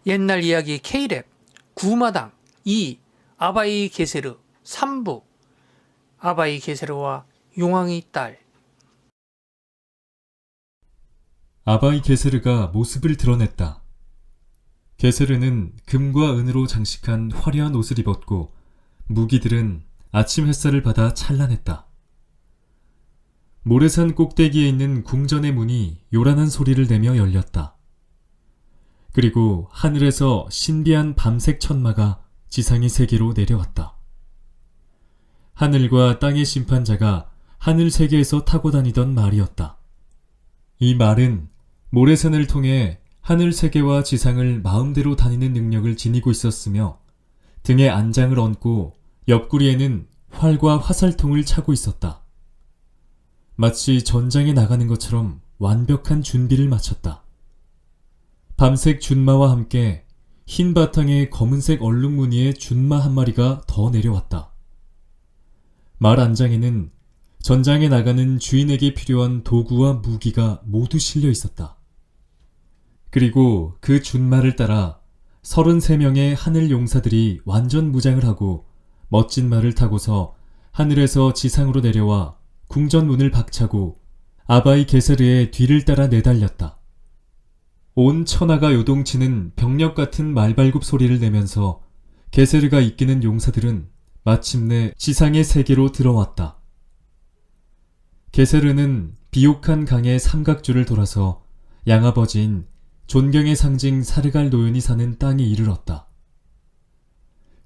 옛날 이야기 K랩, 구마당 2, 아바이 게세르 3부, 아바이 게세르와 용왕의 딸. 아바이 게세르가 모습을 드러냈다. 게세르는 금과 은으로 장식한 화려한 옷을 입었고 무기들은 아침 햇살을 받아 찬란했다. 모래산 꼭대기에 있는 궁전의 문이 요란한 소리를 내며 열렸다. 그리고 하늘에서 신비한 밤색 천마가 지상의 세계로 내려왔다. 하늘과 땅의 심판자가 하늘 세계에서 타고 다니던 말이었다. 이 말은 모래산을 통해 하늘 세계와 지상을 마음대로 다니는 능력을 지니고 있었으며 등에 안장을 얹고 옆구리에는 활과 화살통을 차고 있었다. 마치 전장에 나가는 것처럼 완벽한 준비를 마쳤다. 밤색 준마와 함께 흰 바탕에 검은색 얼룩 무늬의 준마 한 마리가 더 내려왔다. 말 안장에는 전장에 나가는 주인에게 필요한 도구와 무기가 모두 실려 있었다. 그리고 그 준마를 따라 33명의 하늘 용사들이 완전 무장을 하고 멋진 말을 타고서 하늘에서 지상으로 내려와 궁전 문을 박차고 아바이 게세르의 뒤를 따라 내달렸다. 온 천하가 요동치는 병력 같은 말발굽 소리를 내면서 게세르가 이끄는 용사들은 마침내 지상의 세계로 들어왔다. 게세르는 비옥한 강의 삼각주를 돌아서 양아버지인 존경의 상징 사르갈 노연이 사는 땅에 이르렀다.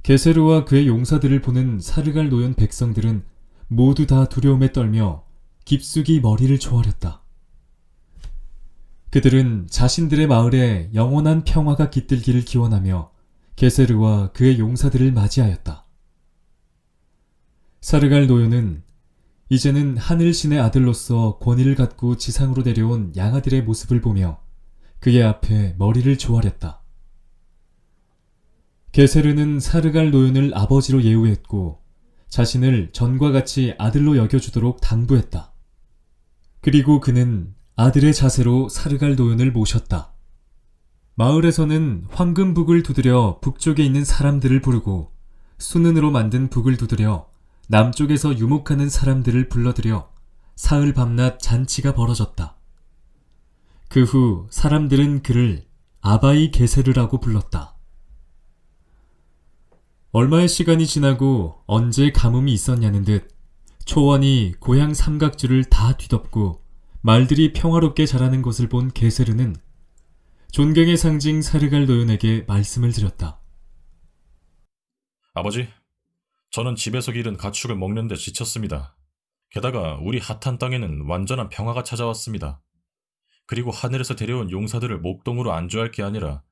게세르와 그의 용사들을 보는 사르갈 노연 백성들은 모두 다 두려움에 떨며 깊숙이 머리를 조아렸다. 그들은 자신들의 마을에 영원한 평화가 깃들기를 기원하며 게세르와 그의 용사들을 맞이하였다. 사르갈 노연은 이제는 하늘신의 아들로서 권위를 갖고 지상으로 내려온 양아들의 모습을 보며 그의 앞에 머리를 조아렸다. 게세르는 사르갈 노연을 아버지로 예우했고 자신을 전과 같이 아들로 여겨주도록 당부했다. 그리고 그는 아들의 자세로 사르갈 노연을 모셨다. 마을에서는 황금북을 두드려 북쪽에 있는 사람들을 부르고 순은으로 만든 북을 두드려 남쪽에서 유목하는 사람들을 불러들여 사흘 밤낮 잔치가 벌어졌다. 그 후 사람들은 그를 아바이 게세르라고 불렀다. 얼마의 시간이 지나고 언제 가뭄이 있었냐는 듯 초원이 고향 삼각주를 다 뒤덮고 말들이 평화롭게 자라는 것을 본 게세르는 존경의 상징 사르갈 노연에게 말씀을 드렸다. 아버지, 저는 집에서 기른 가축을 먹는데 지쳤습니다. 게다가 우리 핫한 땅에는 완전한 평화가 찾아왔습니다. 그리고 하늘에서 데려온 용사들을 목동으로 안주할 게 아니라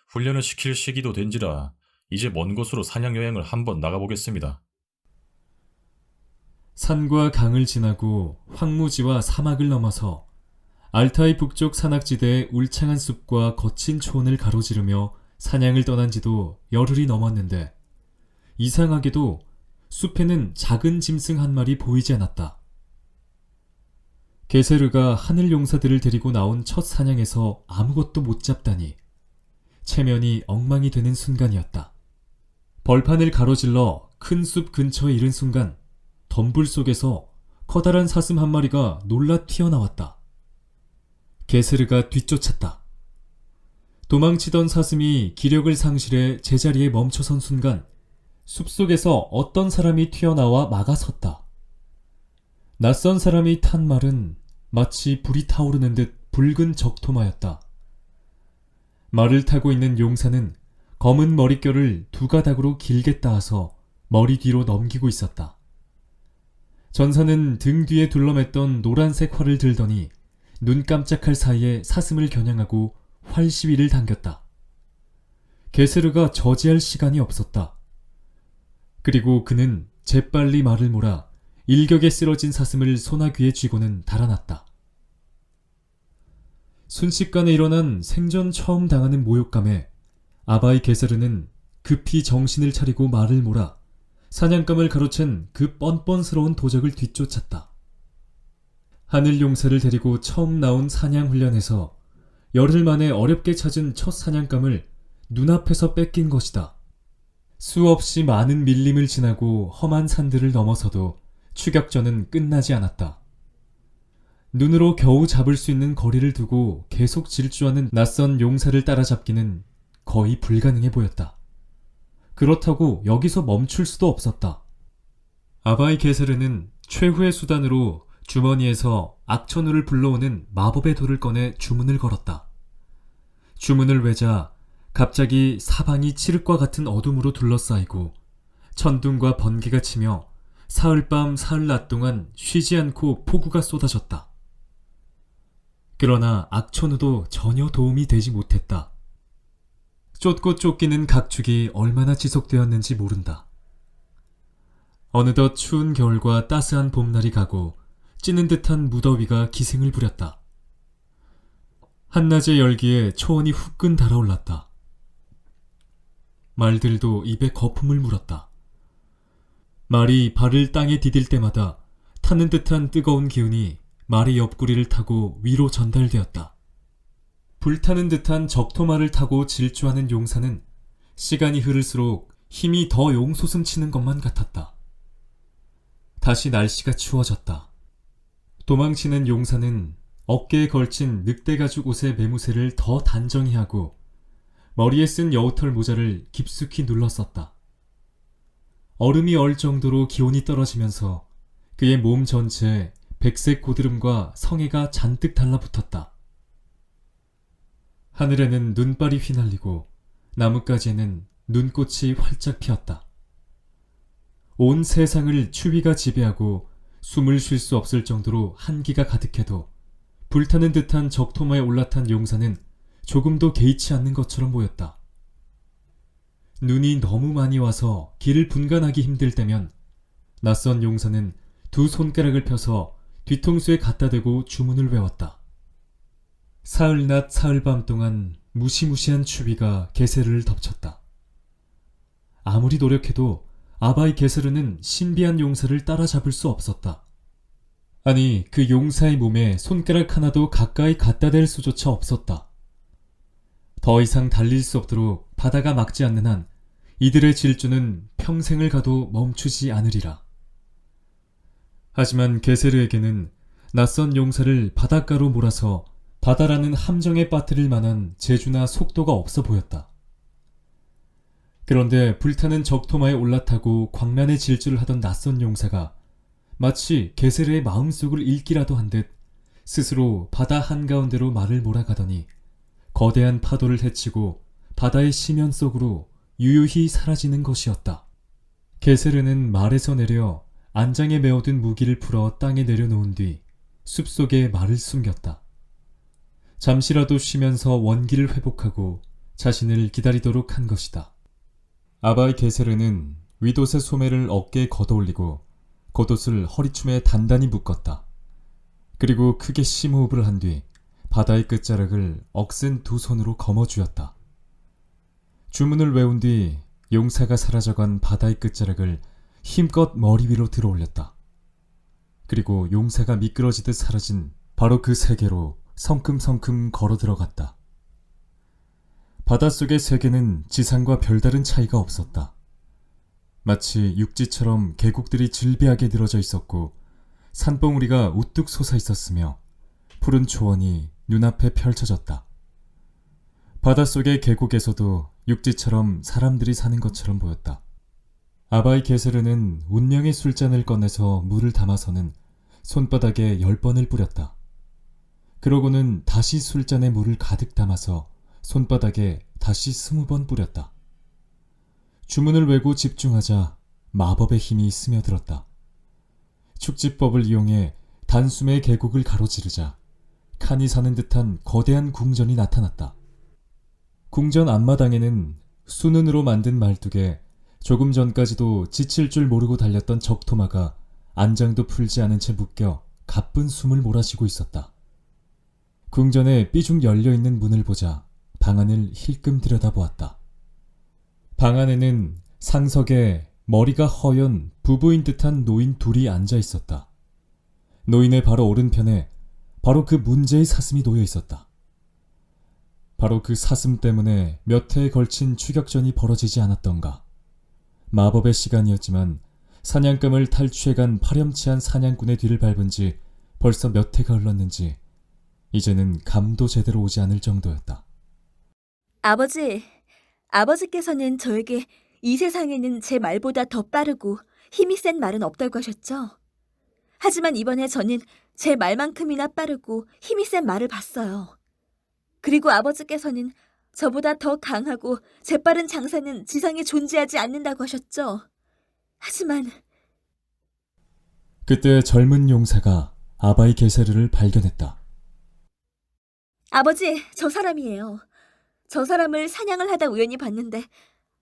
훈련을 시킬 시기도 된지라 이제 먼 곳으로 사냥 여행을 한번 나가보겠습니다. 산과 강을 지나고 황무지와 사막을 넘어서 알타이 북쪽 산악지대의 울창한 숲과 거친 초원을 가로지르며 사냥을 떠난 지도 열흘이 넘었는데 이상하게도 숲에는 작은 짐승 한 마리 보이지 않았다. 게세르가 하늘 용사들을 데리고 나온 첫 사냥에서 아무것도 못 잡다니 체면이 엉망이 되는 순간이었다. 벌판을 가로질러 큰 숲 근처에 이른 순간 덤불 속에서 커다란 사슴 한 마리가 놀라 튀어나왔다. 게세르가 뒤쫓았다. 도망치던 사슴이 기력을 상실해 제자리에 멈춰선 순간 숲속에서 어떤 사람이 튀어나와 막아섰다. 낯선 사람이 탄 말은 마치 불이 타오르는 듯 붉은 적토마였다. 말을 타고 있는 용사는 검은 머릿결을 두 가닥으로 길게 따서 머리 뒤로 넘기고 있었다. 전사는 등 뒤에 둘러맸던 노란색 활을 들더니 눈 깜짝할 사이에 사슴을 겨냥하고 활 시위를 당겼다. 게세르가 저지할 시간이 없었다. 그리고 그는 재빨리 말을 몰아 일격에 쓰러진 사슴을 소나귀에 쥐고는 달아났다. 순식간에 일어난 생전 처음 당하는 모욕감에 아바이 게세르는 급히 정신을 차리고 말을 몰아 사냥감을 가로챈 그 뻔뻔스러운 도적을 뒤쫓았다. 하늘 용사를 데리고 처음 나온 사냥 훈련에서 열흘 만에 어렵게 찾은 첫 사냥감을 눈앞에서 뺏긴 것이다. 수없이 많은 밀림을 지나고 험한 산들을 넘어서도 추격전은 끝나지 않았다. 눈으로 겨우 잡을 수 있는 거리를 두고 계속 질주하는 낯선 용사를 따라잡기는 거의 불가능해 보였다. 그렇다고 여기서 멈출 수도 없었다. 아바이 게세르는 최후의 수단으로 주머니에서 악천후를 불러오는 마법의 돌을 꺼내 주문을 걸었다. 주문을 외자 갑자기 사방이 칠흑과 같은 어둠으로 둘러싸이고 천둥과 번개가 치며 사흘밤 사흘낮 동안 쉬지 않고 폭우가 쏟아졌다. 그러나 악천후도 전혀 도움이 되지 못했다. 쫓고 쫓기는 각축이 얼마나 지속되었는지 모른다. 어느덧 추운 겨울과 따스한 봄날이 가고 찌는 듯한 무더위가 기승을 부렸다. 한낮의 열기에 초원이 후끈 달아올랐다. 말들도 입에 거품을 물었다. 말이 발을 땅에 디딜 때마다 타는 듯한 뜨거운 기운이 말의 옆구리를 타고 위로 전달되었다. 불타는 듯한 적토마를 타고 질주하는 용사는 시간이 흐를수록 힘이 더 용솟음치는 것만 같았다. 다시 날씨가 추워졌다. 도망치는 용사는 어깨에 걸친 늑대가죽 옷의 매무새를 더 단정히 하고 머리에 쓴 여우털 모자를 깊숙이 눌렀었다. 얼음이 얼 정도로 기온이 떨어지면서 그의 몸 전체에 백색 고드름과 성에가 잔뜩 달라붙었다. 하늘에는 눈발이 휘날리고 나뭇가지에는 눈꽃이 활짝 피었다. 온 세상을 추위가 지배하고 숨을 쉴 수 없을 정도로 한기가 가득해도 불타는 듯한 적토마에 올라탄 용사는 조금도 개의치 않는 것처럼 보였다. 눈이 너무 많이 와서 길을 분간하기 힘들 때면 낯선 용사는 두 손가락을 펴서 뒤통수에 갖다 대고 주문을 외웠다. 사흘낮 사흘밤 동안 무시무시한 추위가 게세르를 덮쳤다. 아무리 노력해도 아바이 게세르는 신비한 용사를 따라잡을 수 없었다. 아니, 그 용사의 몸에 손가락 하나도 가까이 갖다 댈 수조차 없었다. 더 이상 달릴 수 없도록 바다가 막지 않는 한 이들의 질주는 평생을 가도 멈추지 않으리라. 하지만 게세르에게는 낯선 용사를 바닷가로 몰아서 바다라는 함정에 빠뜨릴 만한 재주나 속도가 없어 보였다. 그런데 불타는 적토마에 올라타고 광란의 질주를 하던 낯선 용사가 마치 게세르의 마음속을 읽기라도 한 듯 스스로 바다 한가운데로 말을 몰아가더니 거대한 파도를 헤치고 바다의 심연 속으로 유유히 사라지는 것이었다. 게세르는 말에서 내려 안장에 메어둔 무기를 풀어 땅에 내려놓은 뒤 숲속에 말을 숨겼다. 잠시라도 쉬면서 원기를 회복하고 자신을 기다리도록 한 것이다. 아바이 게세르는 윗옷의 소매를 어깨에 걷어올리고 겉옷을 허리춤에 단단히 묶었다. 그리고 크게 심호흡을 한 뒤 바다의 끝자락을 억센 두 손으로 거머쥐었다. 주문을 외운 뒤 용사가 사라져간 바다의 끝자락을 힘껏 머리 위로 들어올렸다. 그리고 용사가 미끄러지듯 사라진 바로 그 세계로 성큼성큼 걸어 들어갔다. 바닷속의 세계는 지상과 별다른 차이가 없었다. 마치 육지처럼 계곡들이 질비하게 늘어져 있었고 산봉우리가 우뚝 솟아 있었으며 푸른 초원이 눈앞에 펼쳐졌다. 바닷속의 계곡에서도 육지처럼 사람들이 사는 것처럼 보였다. 아바이 게세르는 운명의 술잔을 꺼내서 물을 담아서는 손바닥에 10번을 뿌렸다. 그러고는 다시 술잔에 물을 가득 담아서 손바닥에 다시 20번 뿌렸다. 주문을 외고 집중하자 마법의 힘이 스며들었다. 축지법을 이용해 단숨에 계곡을 가로지르자 칸이 사는 듯한 거대한 궁전이 나타났다. 궁전 앞마당에는 수눈으로 만든 말뚝에 조금 전까지도 지칠 줄 모르고 달렸던 적토마가 안장도 풀지 않은 채 묶여 가쁜 숨을 몰아쉬고 있었다. 궁전에 삐죽 열려있는 문을 보자 방 안을 힐끔 들여다보았다. 방 안에는 상석에 머리가 허연 부부인 듯한 노인 둘이 앉아 있었다. 노인의 바로 오른편에 바로 그 문제의 사슴이 놓여 있었다. 바로 그 사슴 때문에 몇 해에 걸친 추격전이 벌어지지 않았던가. 마법의 시간이었지만 사냥감을 탈취해간 파렴치한 사냥꾼의 뒤를 밟은 지 벌써 몇 해가 흘렀는지 이제는 감도 제대로 오지 않을 정도였다. 아버지께서는 저에게 이 세상에는 제 말보다 더 빠르고 힘이 센 말은 없다고 하셨죠? 하지만 이번에 저는 제 말만큼이나 빠르고 힘이 센 말을 봤어요. 그리고 아버지께서는 저보다 더 강하고 재빠른 장사는 지상에 존재하지 않는다고 하셨죠? 하지만 그때 젊은 용사가 아바이 게세르를 발견했다. 아버지, 저 사람이에요. 저 사람을 사냥을 하다 우연히 봤는데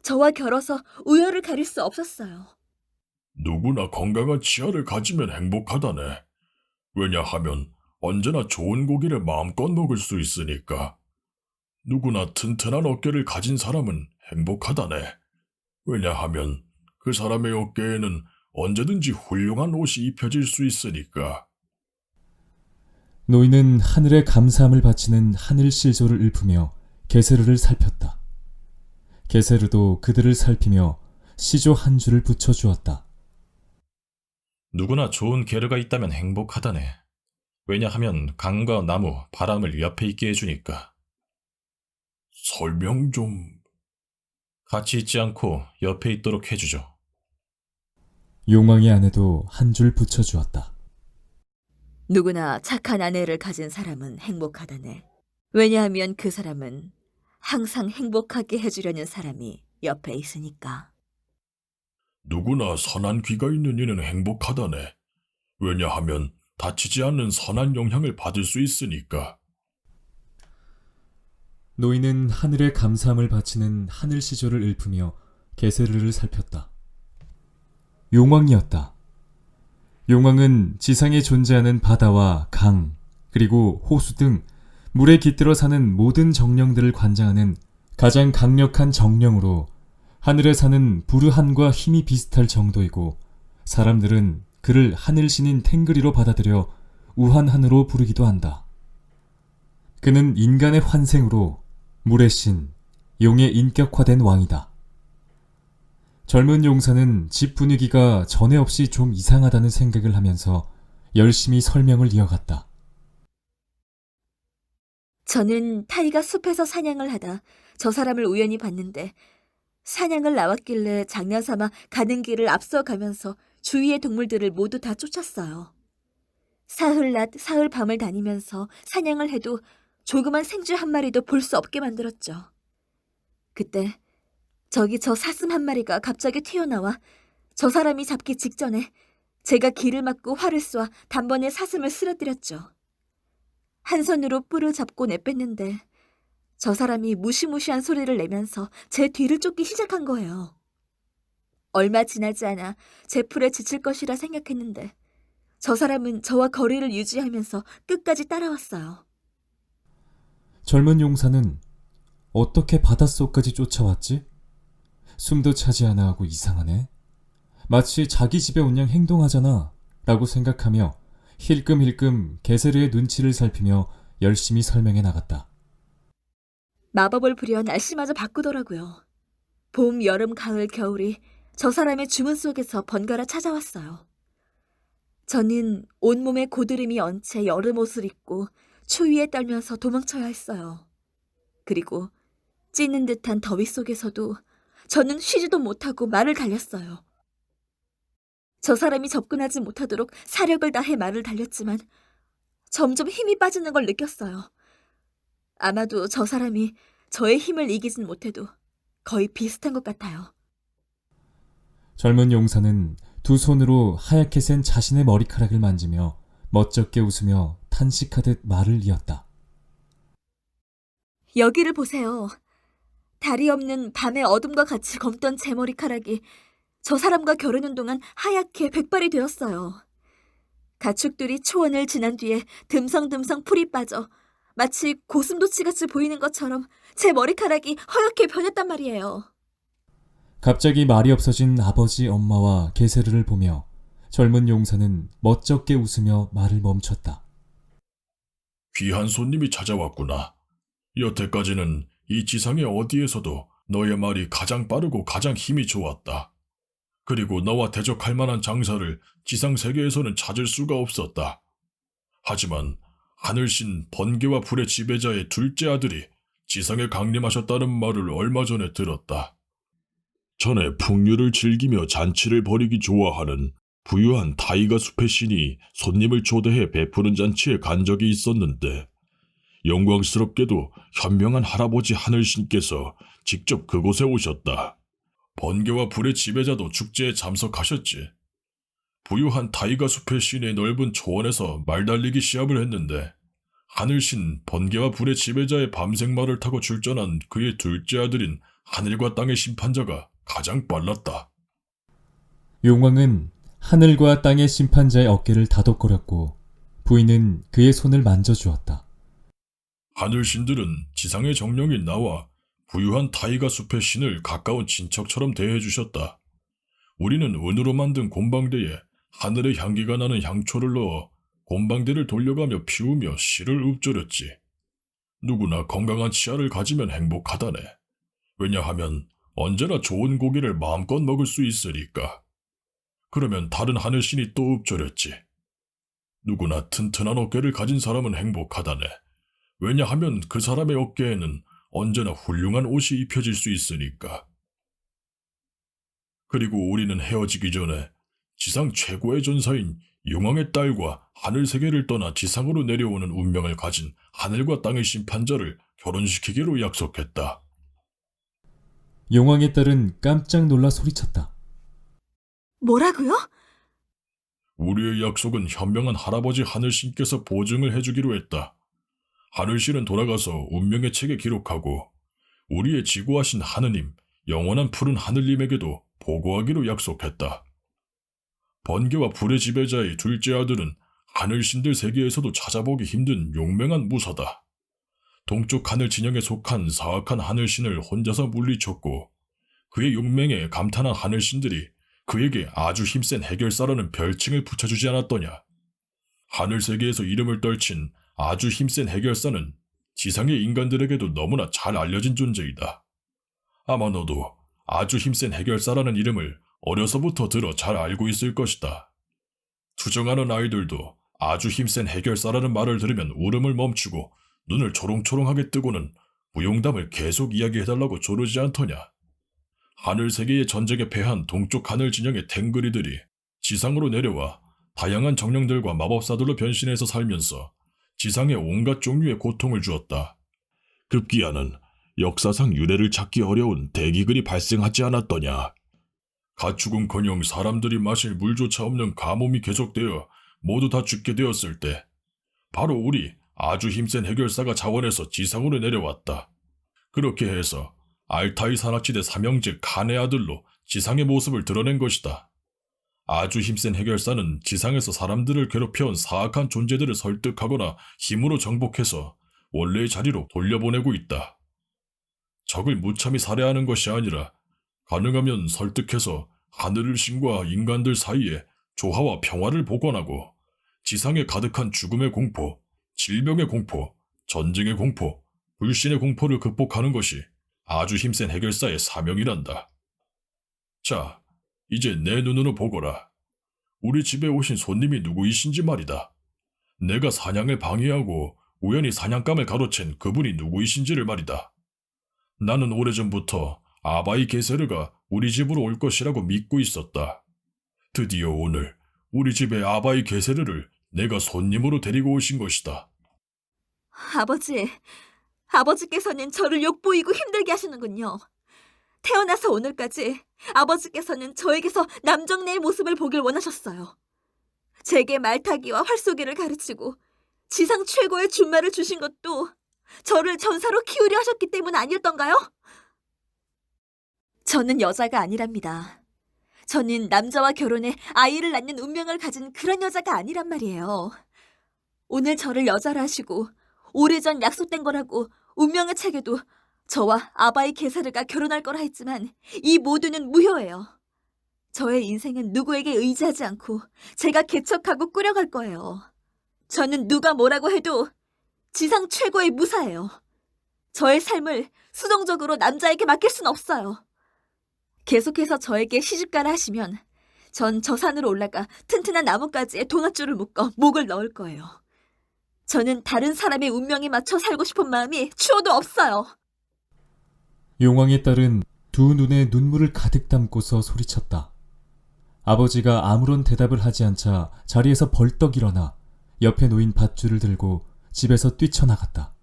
저와 결어서 우열을 가릴 수 없었어요. 누구나 건강한 치아를 가지면 행복하다네. 왜냐하면 언제나 좋은 고기를 마음껏 먹을 수 있으니까. 누구나 튼튼한 어깨를 가진 사람은 행복하다네. 왜냐하면 그 사람의 어깨에는 언제든지 훌륭한 옷이 입혀질 수 있으니까. 노인은 하늘에 감사함을 바치는 하늘 실조를 읊으며 게세르를 살폈다. 게세르도 그들을 살피며 시조 한 줄을 붙여주었다. 누구나 좋은 게르가 있다면 행복하다네. 왜냐하면 강과 나무, 바람을 옆에 있게 해주니까. 설명 좀... 같이 있지 않고 옆에 있도록 해주죠. 용왕의 아내도 한 줄 붙여주었다. 누구나 착한 아내를 가진 사람은 행복하다네. 왜냐하면 그 사람은 항상 행복하게 해주려는 사람이 옆에 있으니까. 누구나 선한 귀가 있는 이는 행복하다네. 왜냐하면 다치지 않는 선한 영향을 받을 수 있으니까. 노인은 하늘에 감사함을 바치는 하늘 시조를 읊으며 게세르를 살폈다. 용왕이었다. 용왕은 지상에 존재하는 바다와 강, 그리고 호수 등 물에 깃들어 사는 모든 정령들을 관장하는 가장 강력한 정령으로 하늘에 사는 부르한과 힘이 비슷할 정도이고 사람들은 그를 하늘신인 탱그리로 받아들여 우한한으로 부르기도 한다. 그는 인간의 환생으로 물의 신, 용의 인격화된 왕이다. 젊은 용사는 집 분위기가 전에 없이 좀 이상하다는 생각을 하면서 열심히 설명을 이어갔다. 저는 타이가 숲에서 사냥을 하다 저 사람을 우연히 봤는데 사냥을 나왔길래 장난삼아 가는 길을 앞서가면서 주위의 동물들을 모두 다 쫓았어요. 사흘낮 사흘 밤을 다니면서 사냥을 해도 조그만 생쥐 한 마리도 볼 수 없게 만들었죠. 그때 저기 저 사슴 한 마리가 갑자기 튀어나와 저 사람이 잡기 직전에 제가 길을 막고 활을 쏘아 단번에 사슴을 쓰러뜨렸죠. 한 손으로 뿔을 잡고 내뺐는데 저 사람이 무시무시한 소리를 내면서 제 뒤를 쫓기 시작한 거예요. 얼마 지나지 않아 제 풀에 지칠 것이라 생각했는데 저 사람은 저와 거리를 유지하면서 끝까지 따라왔어요. 젊은 용사는 어떻게 바닷속까지 쫓아왔지? 숨도 차지 않아 하고 이상하네. 마치 자기 집에 온 양 행동하잖아 라고 생각하며 힐끔힐끔 게세르의 눈치를 살피며 열심히 설명해 나갔다. 마법을 부려 날씨마저 바꾸더라고요. 봄, 여름, 가을, 겨울이 저 사람의 주문 속에서 번갈아 찾아왔어요. 저는 온몸에 고드름이 얹채 여름 옷을 입고 추위에 떨면서 도망쳐야 했어요. 그리고 찌는 듯한 더위 속에서도 저는 쉬지도 못하고 말을 달렸어요. 저 사람이 접근하지 못하도록 사력을 다해 말을 달렸지만 점점 힘이 빠지는 걸 느꼈어요. 아마도 저 사람이 저의 힘을 이기진 못해도 거의 비슷한 것 같아요. 젊은 용사는 두 손으로 하얗게 센 자신의 머리카락을 만지며 멋쩍게 웃으며 탄식하듯 말을 이었다. 여기를 보세요. 다리 없는 밤의 어둠과 같이 검던 제 머리카락이 저 사람과 겨루는 동안 하얗게 백발이 되었어요. 가축들이 초원을 지난 뒤에 듬성듬성 풀이 빠져 마치 고슴도치같이 보이는 것처럼 제 머리카락이 허옇게 변했단 말이에요. 갑자기 말이 없어진 아버지, 엄마와 게세르를 보며 젊은 용사는 멋쩍게 웃으며 말을 멈췄다. 귀한 손님이 찾아왔구나. 여태까지는 이 지상의 어디에서도 너의 말이 가장 빠르고 가장 힘이 좋았다. 그리고 너와 대적할 만한 장사를 지상 세계에서는 찾을 수가 없었다. 하지만 하늘신 번개와 불의 지배자의 둘째 아들이 지상에 강림하셨다는 말을 얼마 전에 들었다. 전에 풍류를 즐기며 잔치를 벌이기 좋아하는 부유한 타이가 숲의 신이 손님을 초대해 베푸는 잔치에 간 적이 있었는데 영광스럽게도 현명한 할아버지 하늘신께서 직접 그곳에 오셨다. 번개와 불의 지배자도 축제에 참석하셨지. 부유한 타이가 숲의 신의 넓은 초원에서 말달리기 시합을 했는데 하늘신 번개와 불의 지배자의 밤색 말을 타고 출전한 그의 둘째 아들인 하늘과 땅의 심판자가 가장 빨랐다. 용왕은 하늘과 땅의 심판자의 어깨를 다독거렸고 부인은 그의 손을 만져주었다. 하늘신들은 지상의 정령인 나와 부유한 타이가 숲의 신을 가까운 친척처럼 대해주셨다. 우리는 은으로 만든 곰방대에 하늘의 향기가 나는 향초를 넣어 곰방대를 돌려가며 피우며 씨를 읊조렸지. 누구나 건강한 치아를 가지면 행복하다네. 왜냐하면 언제나 좋은 고기를 마음껏 먹을 수 있으니까. 그러면 다른 하늘신이 또 읊조렸지. 누구나 튼튼한 어깨를 가진 사람은 행복하다네. 왜냐하면 그 사람의 어깨에는 언제나 훌륭한 옷이 입혀질 수 있으니까. 그리고 우리는 헤어지기 전에 지상 최고의 전사인 용왕의 딸과 하늘 세계를 떠나 지상으로 내려오는 운명을 가진 하늘과 땅의 심판자를 결혼시키기로 약속했다. 용왕의 딸은 깜짝 놀라 소리쳤다. 뭐라고요? 우리의 약속은 현명한 할아버지 하늘신께서 보증을 해주기로 했다. 하늘신은 돌아가서 운명의 책에 기록하고 우리의 지구하신 하느님, 영원한 푸른 하늘님에게도 보고하기로 약속했다. 번개와 불의 지배자의 둘째 아들은 하늘신들 세계에서도 찾아보기 힘든 용맹한 무사다. 동쪽 하늘 진영에 속한 사악한 하늘신을 혼자서 물리쳤고 그의 용맹에 감탄한 하늘신들이 그에게 아주 힘센 해결사라는 별칭을 붙여주지 않았더냐. 하늘 세계에서 이름을 떨친 아주 힘센 해결사는 지상의 인간들에게도 너무나 잘 알려진 존재이다. 아마 너도 아주 힘센 해결사라는 이름을 어려서부터 들어 잘 알고 있을 것이다. 투정하는 아이들도 아주 힘센 해결사라는 말을 들으면 울음을 멈추고 눈을 초롱초롱하게 뜨고는 무용담을 계속 이야기해달라고 조르지 않더냐. 하늘세계의 전쟁에 패한 동쪽 하늘 진영의 탱그리들이 지상으로 내려와 다양한 정령들과 마법사들로 변신해서 살면서 지상에 온갖 종류의 고통을 주었다. 급기야는 역사상 유래를 찾기 어려운 대기근이 발생하지 않았더냐. 가축은커녕 사람들이 마실 물조차 없는 가뭄이 계속되어 모두 다 죽게 되었을 때 바로 우리 아주 힘센 해결사가 자원해서 지상으로 내려왔다. 그렇게 해서 알타이 산악지대 삼형제 칸의 아들로 지상의 모습을 드러낸 것이다. 아주 힘센 해결사는 지상에서 사람들을 괴롭혀온 사악한 존재들을 설득하거나 힘으로 정복해서 원래의 자리로 돌려보내고 있다. 적을 무참히 살해하는 것이 아니라 가능하면 설득해서 하늘의 신과 인간들 사이에 조화와 평화를 복원하고 지상에 가득한 죽음의 공포, 질병의 공포, 전쟁의 공포, 불신의 공포를 극복하는 것이 아주 힘센 해결사의 사명이란다. 자, 이제 내 눈으로 보거라. 우리 집에 오신 손님이 누구이신지 말이다. 내가 사냥을 방해하고 우연히 사냥감을 가로챈 그분이 누구이신지를 말이다. 나는 오래전부터 아바이 게세르가 우리 집으로 올 것이라고 믿고 있었다. 드디어 오늘 우리 집에 아바이 게세르를 내가 손님으로 데리고 오신 것이다. 아버지께서는 저를 욕보이고 힘들게 하시는군요. 태어나서 오늘까지 아버지께서는 저에게서 남정네의 모습을 보길 원하셨어요. 제게 말타기와 활쏘기를 가르치고 지상 최고의 준말을 주신 것도 저를 전사로 키우려 하셨기 때문 아니었던가요? 저는 여자가 아니랍니다. 저는 남자와 결혼해 아이를 낳는 운명을 가진 그런 여자가 아니란 말이에요. 오늘 저를 여자로 하시고 오래전 약속된 거라고 운명의 책에도 저와 아바이 게세르가 결혼할 거라 했지만 이 모두는 무효예요. 저의 인생은 누구에게 의지하지 않고 제가 개척하고 꾸려갈 거예요. 저는 누가 뭐라고 해도 지상 최고의 무사예요. 저의 삶을 수동적으로 남자에게 맡길 순 없어요. 계속해서 저에게 시집가라 하시면 전 저 산으로 올라가 튼튼한 나뭇가지에 동아줄을 묶어 목을 넣을 거예요. 저는 다른 사람의 운명에 맞춰 살고 싶은 마음이 추호도 없어요. 용왕의 딸은 두 눈에 눈물을 가득 담고서 소리쳤다. 아버지가 아무런 대답을 하지 않자 자리에서 벌떡 일어나 옆에 놓인 밧줄을 들고 집에서 뛰쳐나갔다.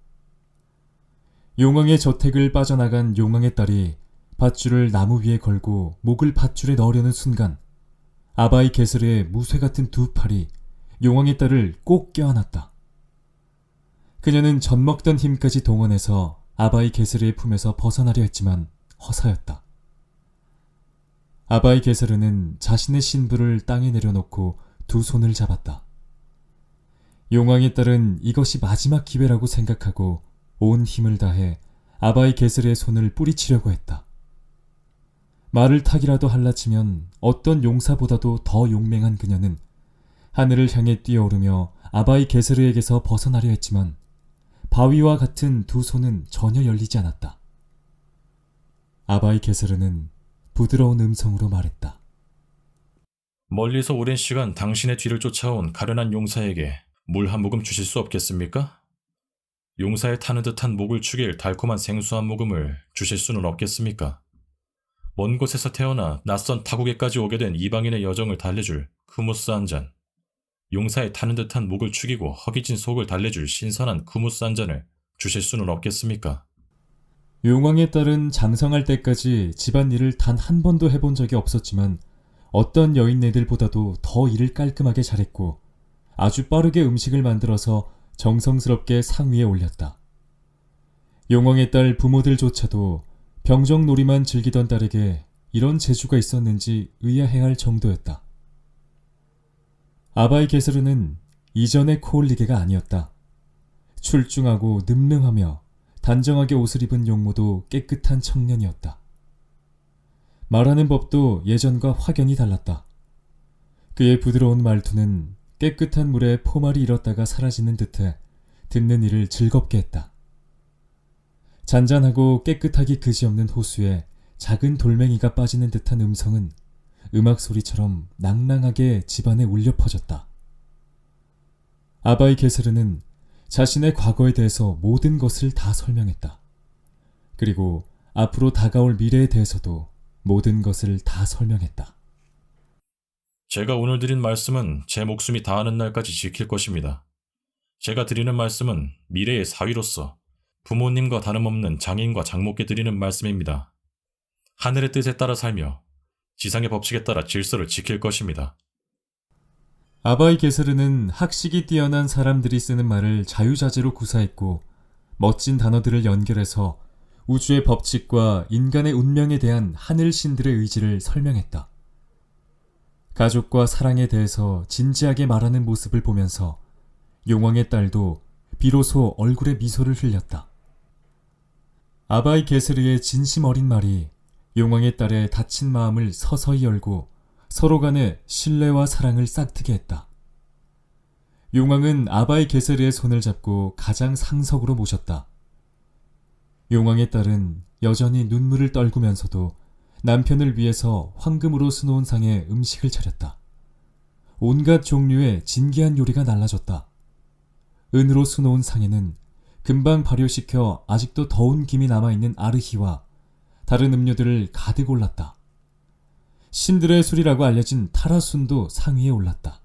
용왕의 저택을 빠져나간 용왕의 딸이 밧줄을 나무 위에 걸고 목을 밧줄에 넣으려는 순간 아바이 게스르의 무쇠 같은 두 팔이 용왕의 딸을 꼭 껴안았다. 그녀는 젖먹던 힘까지 동원해서 아바이 게스르의 품에서 벗어나려 했지만 허사였다. 아바이 게스르는 자신의 신부를 땅에 내려놓고 두 손을 잡았다. 용왕의 딸은 이것이 마지막 기회라고 생각하고 온 힘을 다해 아바이 게스르의 손을 뿌리치려고 했다. 말을 타기라도 할라치면 어떤 용사보다도 더 용맹한 그녀는 하늘을 향해 뛰어오르며 아바이 게스르에게서 벗어나려 했지만 바위와 같은 두 손은 전혀 열리지 않았다. 아바이 게스르는 부드러운 음성으로 말했다. 멀리서 오랜 시간 당신의 뒤를 쫓아온 가련한 용사에게 물 한 모금 주실 수 없겠습니까? 용사의 타는 듯한 목을 축일 달콤한 생수 한 모금을 주실 수는 없겠습니까? 먼 곳에서 태어나 낯선 타국에까지 오게 된 이방인의 여정을 달래줄 크무스 한 잔, 용사의 타는 듯한 목을 축이고 허기진 속을 달래줄 신선한 크무스 한 잔을 주실 수는 없겠습니까? 용왕의 딸은 장성할 때까지 집안일을 단 한 번도 해본 적이 없었지만 어떤 여인네들보다도 더 일을 깔끔하게 잘했고 아주 빠르게 음식을 만들어서 정성스럽게 상 위에 올렸다. 용왕의 딸 부모들조차도 병정놀이만 즐기던 딸에게 이런 재주가 있었는지 의아해할 정도였다. 아바이 게스르는 이전의 코올리게가 아니었다. 출중하고 늠름하며 단정하게 옷을 입은 용모도 깨끗한 청년이었다. 말하는 법도 예전과 확연히 달랐다. 그의 부드러운 말투는 깨끗한 물에 포말이 일었다가 사라지는 듯해 듣는 이를 즐겁게 했다. 잔잔하고 깨끗하기 그지없는 호수에 작은 돌멩이가 빠지는 듯한 음성은 음악 소리처럼 낭랑하게 집안에 울려 퍼졌다. 아바이 게스르는 자신의 과거에 대해서 모든 것을 다 설명했다. 그리고 앞으로 다가올 미래에 대해서도 모든 것을 다 설명했다. 제가 오늘 드린 말씀은 제 목숨이 다하는 날까지 지킬 것입니다. 제가 드리는 말씀은 미래의 사위로서 부모님과 다름없는 장인과 장모께 드리는 말씀입니다. 하늘의 뜻에 따라 살며 지상의 법칙에 따라 질서를 지킬 것입니다. 아바이 게스르는 학식이 뛰어난 사람들이 쓰는 말을 자유자재로 구사했고 멋진 단어들을 연결해서 우주의 법칙과 인간의 운명에 대한 하늘 신들의 의지를 설명했다. 가족과 사랑에 대해서 진지하게 말하는 모습을 보면서 용왕의 딸도 비로소 얼굴에 미소를 흘렸다. 아바이 게스르의 진심 어린 말이 용왕의 딸의 닫힌 마음을 서서히 열고 서로 간의 신뢰와 사랑을 싹트게 했다. 용왕은 아바이 게스르의 손을 잡고 가장 상석으로 모셨다. 용왕의 딸은 여전히 눈물을 떨구면서도 남편을 위해서 황금으로 수놓은 상에 음식을 차렸다. 온갖 종류의 진귀한 요리가 날라졌다. 은으로 수놓은 상에는 금방 발효시켜 아직도 더운 김이 남아있는 아르히와 다른 음료들을 가득 올랐다. 신들의 술이라고 알려진 타라순도 상위에 올랐다.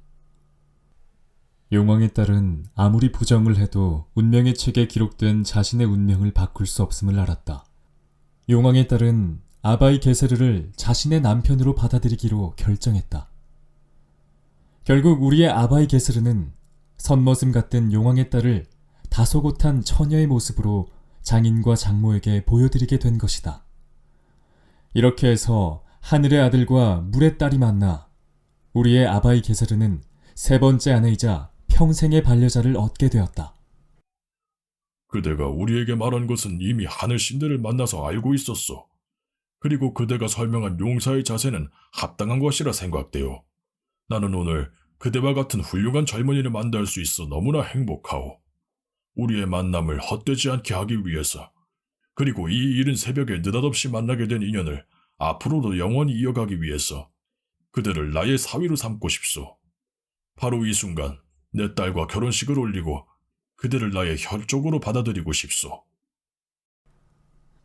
용왕의 딸은 아무리 부정을 해도 운명의 책에 기록된 자신의 운명을 바꿀 수 없음을 알았다. 용왕의 딸은 아바이 게스르를 자신의 남편으로 받아들이기로 결정했다. 결국 우리의 아바이 게스르는 선머슴 같은 용왕의 딸을 다소곳한 처녀의 모습으로 장인과 장모에게 보여드리게 된 것이다. 이렇게 해서 하늘의 아들과 물의 딸이 만나 우리의 아바이 게스르는 세 번째 아내이자 평생의 반려자를 얻게 되었다. 그대가 우리에게 말한 것은 이미 하늘 신들을 만나서 알고 있었소. 그리고 그대가 설명한 용사의 자세는 합당한 것이라 생각되오. 나는 오늘 그대와 같은 훌륭한 젊은이를 만날 수 있어 너무나 행복하오. 우리의 만남을 헛되지 않게 하기 위해서 그리고 이 이른 새벽에 느닷없이 만나게 된 인연을 앞으로도 영원히 이어가기 위해서 그들을 나의 사위로 삼고 싶소. 바로 이 순간 내 딸과 결혼식을 올리고 그들을 나의 혈족으로 받아들이고 싶소.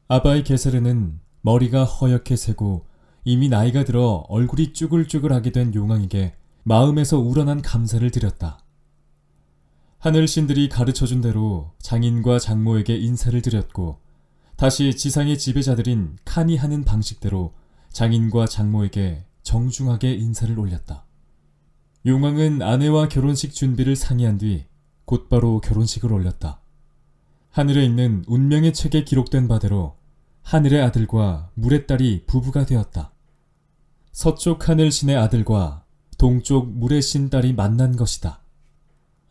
아바이 게세르는 머리가 허옇게 새고 이미 나이가 들어 얼굴이 쭈글쭈글하게 된 용왕에게 마음에서 우러난 감사를 드렸다. 하늘신들이 가르쳐준 대로 장인과 장모에게 인사를 드렸고 다시 지상의 지배자들인 칸이 하는 방식대로 장인과 장모에게 정중하게 인사를 올렸다. 용왕은 아내와 결혼식 준비를 상의한 뒤 곧바로 결혼식을 올렸다. 하늘에 있는 운명의 책에 기록된 바대로 하늘의 아들과 물의 딸이 부부가 되었다. 서쪽 하늘신의 아들과 동쪽 물의 신 딸이 만난 것이다.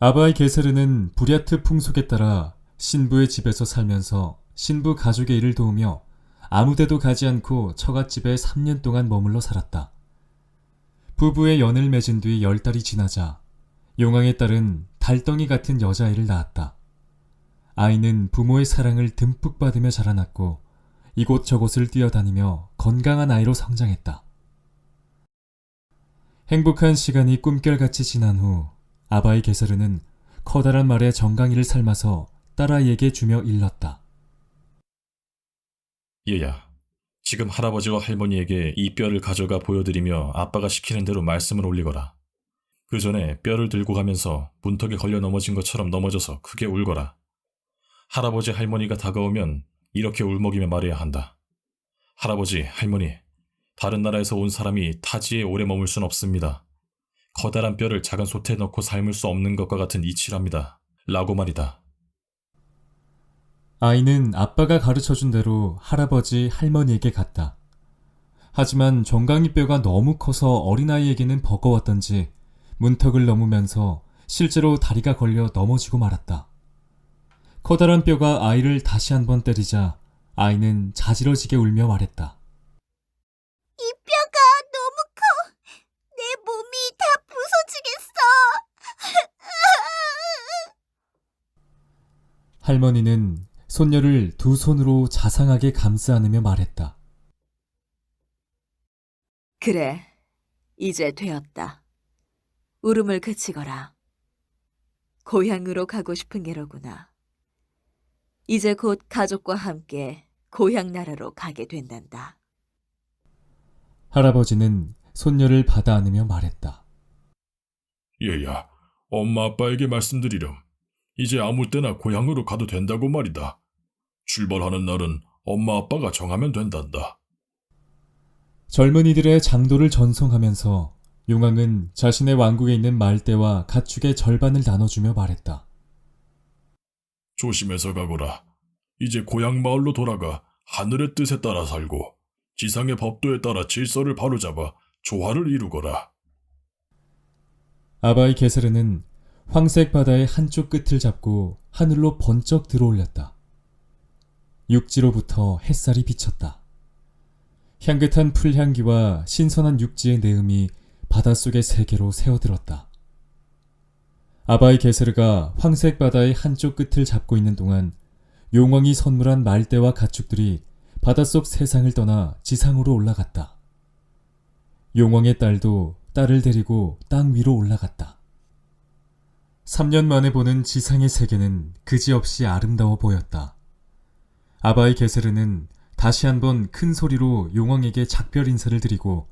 아바이 게세르는 부랴트 풍속에 따라 신부의 집에서 살면서 신부 가족의 일을 도우며 아무데도 가지 않고 처갓집에 3년 동안 머물러 살았다. 부부의 연을 맺은 뒤 10달이 지나자 용왕의 딸은 달덩이 같은 여자아이를 낳았다. 아이는 부모의 사랑을 듬뿍 받으며 자라났고 이곳저곳을 뛰어다니며 건강한 아이로 성장했다. 행복한 시간이 꿈결같이 지난 후 아바이 게세르는 커다란 말에 정강이를 삶아서 딸아이에게 주며 일렀다. 얘야, 지금 할아버지와 할머니에게 이 뼈를 가져가 보여드리며 아빠가 시키는 대로 말씀을 올리거라. 그 전에 뼈를 들고 가면서 문턱에 걸려 넘어진 것처럼 넘어져서 크게 울거라. 할아버지 할머니가 다가오면 이렇게 울먹이며 말해야 한다. 할아버지, 할머니, 다른 나라에서 온 사람이 타지에 오래 머물 순 없습니다. 커다란 뼈를 작은 솥에 넣고 삶을 수 없는 것과 같은 이치랍니다. 라고 말이다. 아이는 아빠가 가르쳐준 대로 할아버지, 할머니에게 갔다. 하지만 정강이 뼈가 너무 커서 어린아이에게는 버거웠던지 문턱을 넘으면서 실제로 다리가 걸려 넘어지고 말았다. 커다란 뼈가 아이를 다시 한번 때리자 아이는 자지러지게 울며 말했다. 이 뼈가 너무 커. 내 몸이 다 부서지겠어. 할머니는 손녀를 두 손으로 자상하게 감싸 안으며 말했다. 그래, 이제 되었다. 울음을 그치거라. 고향으로 가고 싶은 게로구나. 이제 곧 가족과 함께 고향 나라로 가게 된단다. 할아버지는 손녀를 받아 안으며 말했다. 얘야, 엄마 아빠에게 말씀드리렴. 이제 아무 때나 고향으로 가도 된다고 말이다. 출발하는 날은 엄마 아빠가 정하면 된단다. 젊은이들의 장도를 전송하면서 용왕은 자신의 왕국에 있는 말대와 가축의 절반을 나눠주며 말했다. 조심해서 가거라. 이제 고향 마을로 돌아가 하늘의 뜻에 따라 살고 지상의 법도에 따라 질서를 바로잡아 조화를 이루거라. 아바이 게세르는 황색 바다의 한쪽 끝을 잡고 하늘로 번쩍 들어올렸다. 육지로부터 햇살이 비쳤다. 향긋한 풀향기와 신선한 육지의 내음이 바닷속의 세계로 새어들었다. 아바이 게세르가 황색 바다의 한쪽 끝을 잡고 있는 동안 용왕이 선물한 말대와 가축들이 바닷속 세상을 떠나 지상으로 올라갔다. 용왕의 딸도 딸을 데리고 땅 위로 올라갔다. 3년 만에 보는 지상의 세계는 그지없이 아름다워 보였다. 아바이 게세르는 다시 한번 큰 소리로 용왕에게 작별 인사를 드리고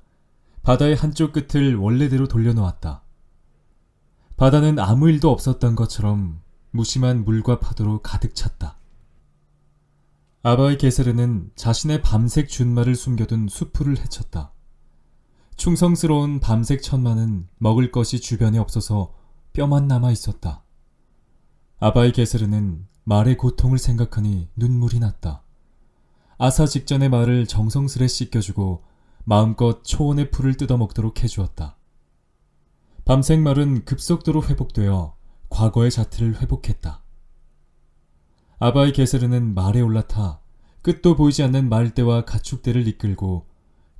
바다의 한쪽 끝을 원래대로 돌려놓았다. 바다는 아무 일도 없었던 것처럼 무심한 물과 파도로 가득 찼다. 아바이 게세르는 자신의 밤색 준마를 숨겨둔 수풀을 헤쳤다. 충성스러운 밤색 천마는 먹을 것이 주변에 없어서 뼈만 남아 있었다. 아바이 게세르는 말의 고통을 생각하니 눈물이 났다. 아사 직전의 말을 정성스레 씻겨주고 마음껏 초원의 풀을 뜯어먹도록 해주었다. 밤색 말은 급속도로 회복되어 과거의 자태를 회복했다. 아바이 게세르는 말에 올라타 끝도 보이지 않는 말대와 가축대를 이끌고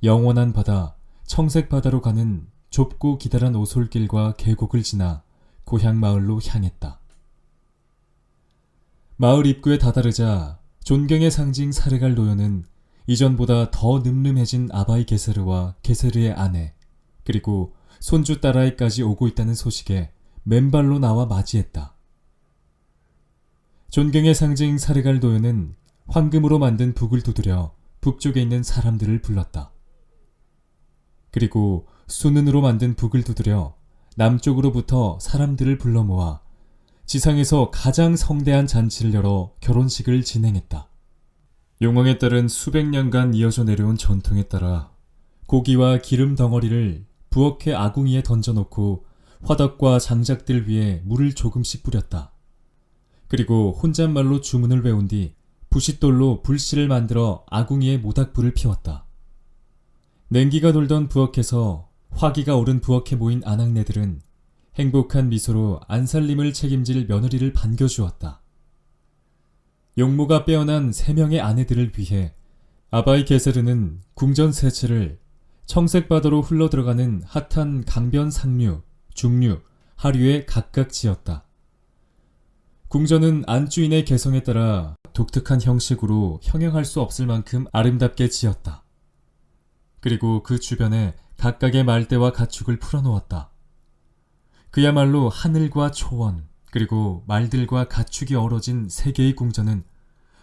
영원한 바다, 청색 바다로 가는 좁고 기다란 오솔길과 계곡을 지나 고향 마을로 향했다. 마을 입구에 다다르자 존경의 상징 사르갈 노여는 이전보다 더 늠름해진 아바이 게세르와 게세르의 아내, 그리고 손주 딸아이까지 오고 있다는 소식에 맨발로 나와 맞이했다. 존경의 상징 사르갈 노여는 황금으로 만든 북을 두드려 북쪽에 있는 사람들을 불렀다. 그리고 수는으로 만든 북을 두드려 남쪽으로부터 사람들을 불러 모아 지상에서 가장 성대한 잔치를 열어 결혼식을 진행했다. 용왕에 따른 수백 년간 이어져 내려온 전통에 따라 고기와 기름 덩어리를 부엌의 아궁이에 던져놓고 화덕과 장작들 위에 물을 조금씩 뿌렸다. 그리고 혼잣말로 주문을 외운 뒤 부싯돌로 불씨를 만들어 아궁이에 모닥불을 피웠다. 냉기가 돌던 부엌에서 화기가 오른 부엌에 모인 아낙네들은 행복한 미소로 안살림을 책임질 며느리를 반겨주었다. 용모가 빼어난 3명의 아내들을 위해 아바이 게세르는 궁전 세체를 청색바다로 흘러들어가는 핫한 강변 상류, 중류, 하류에 각각 지었다. 궁전은 안주인의 개성에 따라 독특한 형식으로 형용할 수 없을 만큼 아름답게 지었다. 그리고 그 주변에 각각의 말대와 가축을 풀어놓았다. 그야말로 하늘과 초원, 그리고 말들과 가축이 어우러진 세계의 궁전은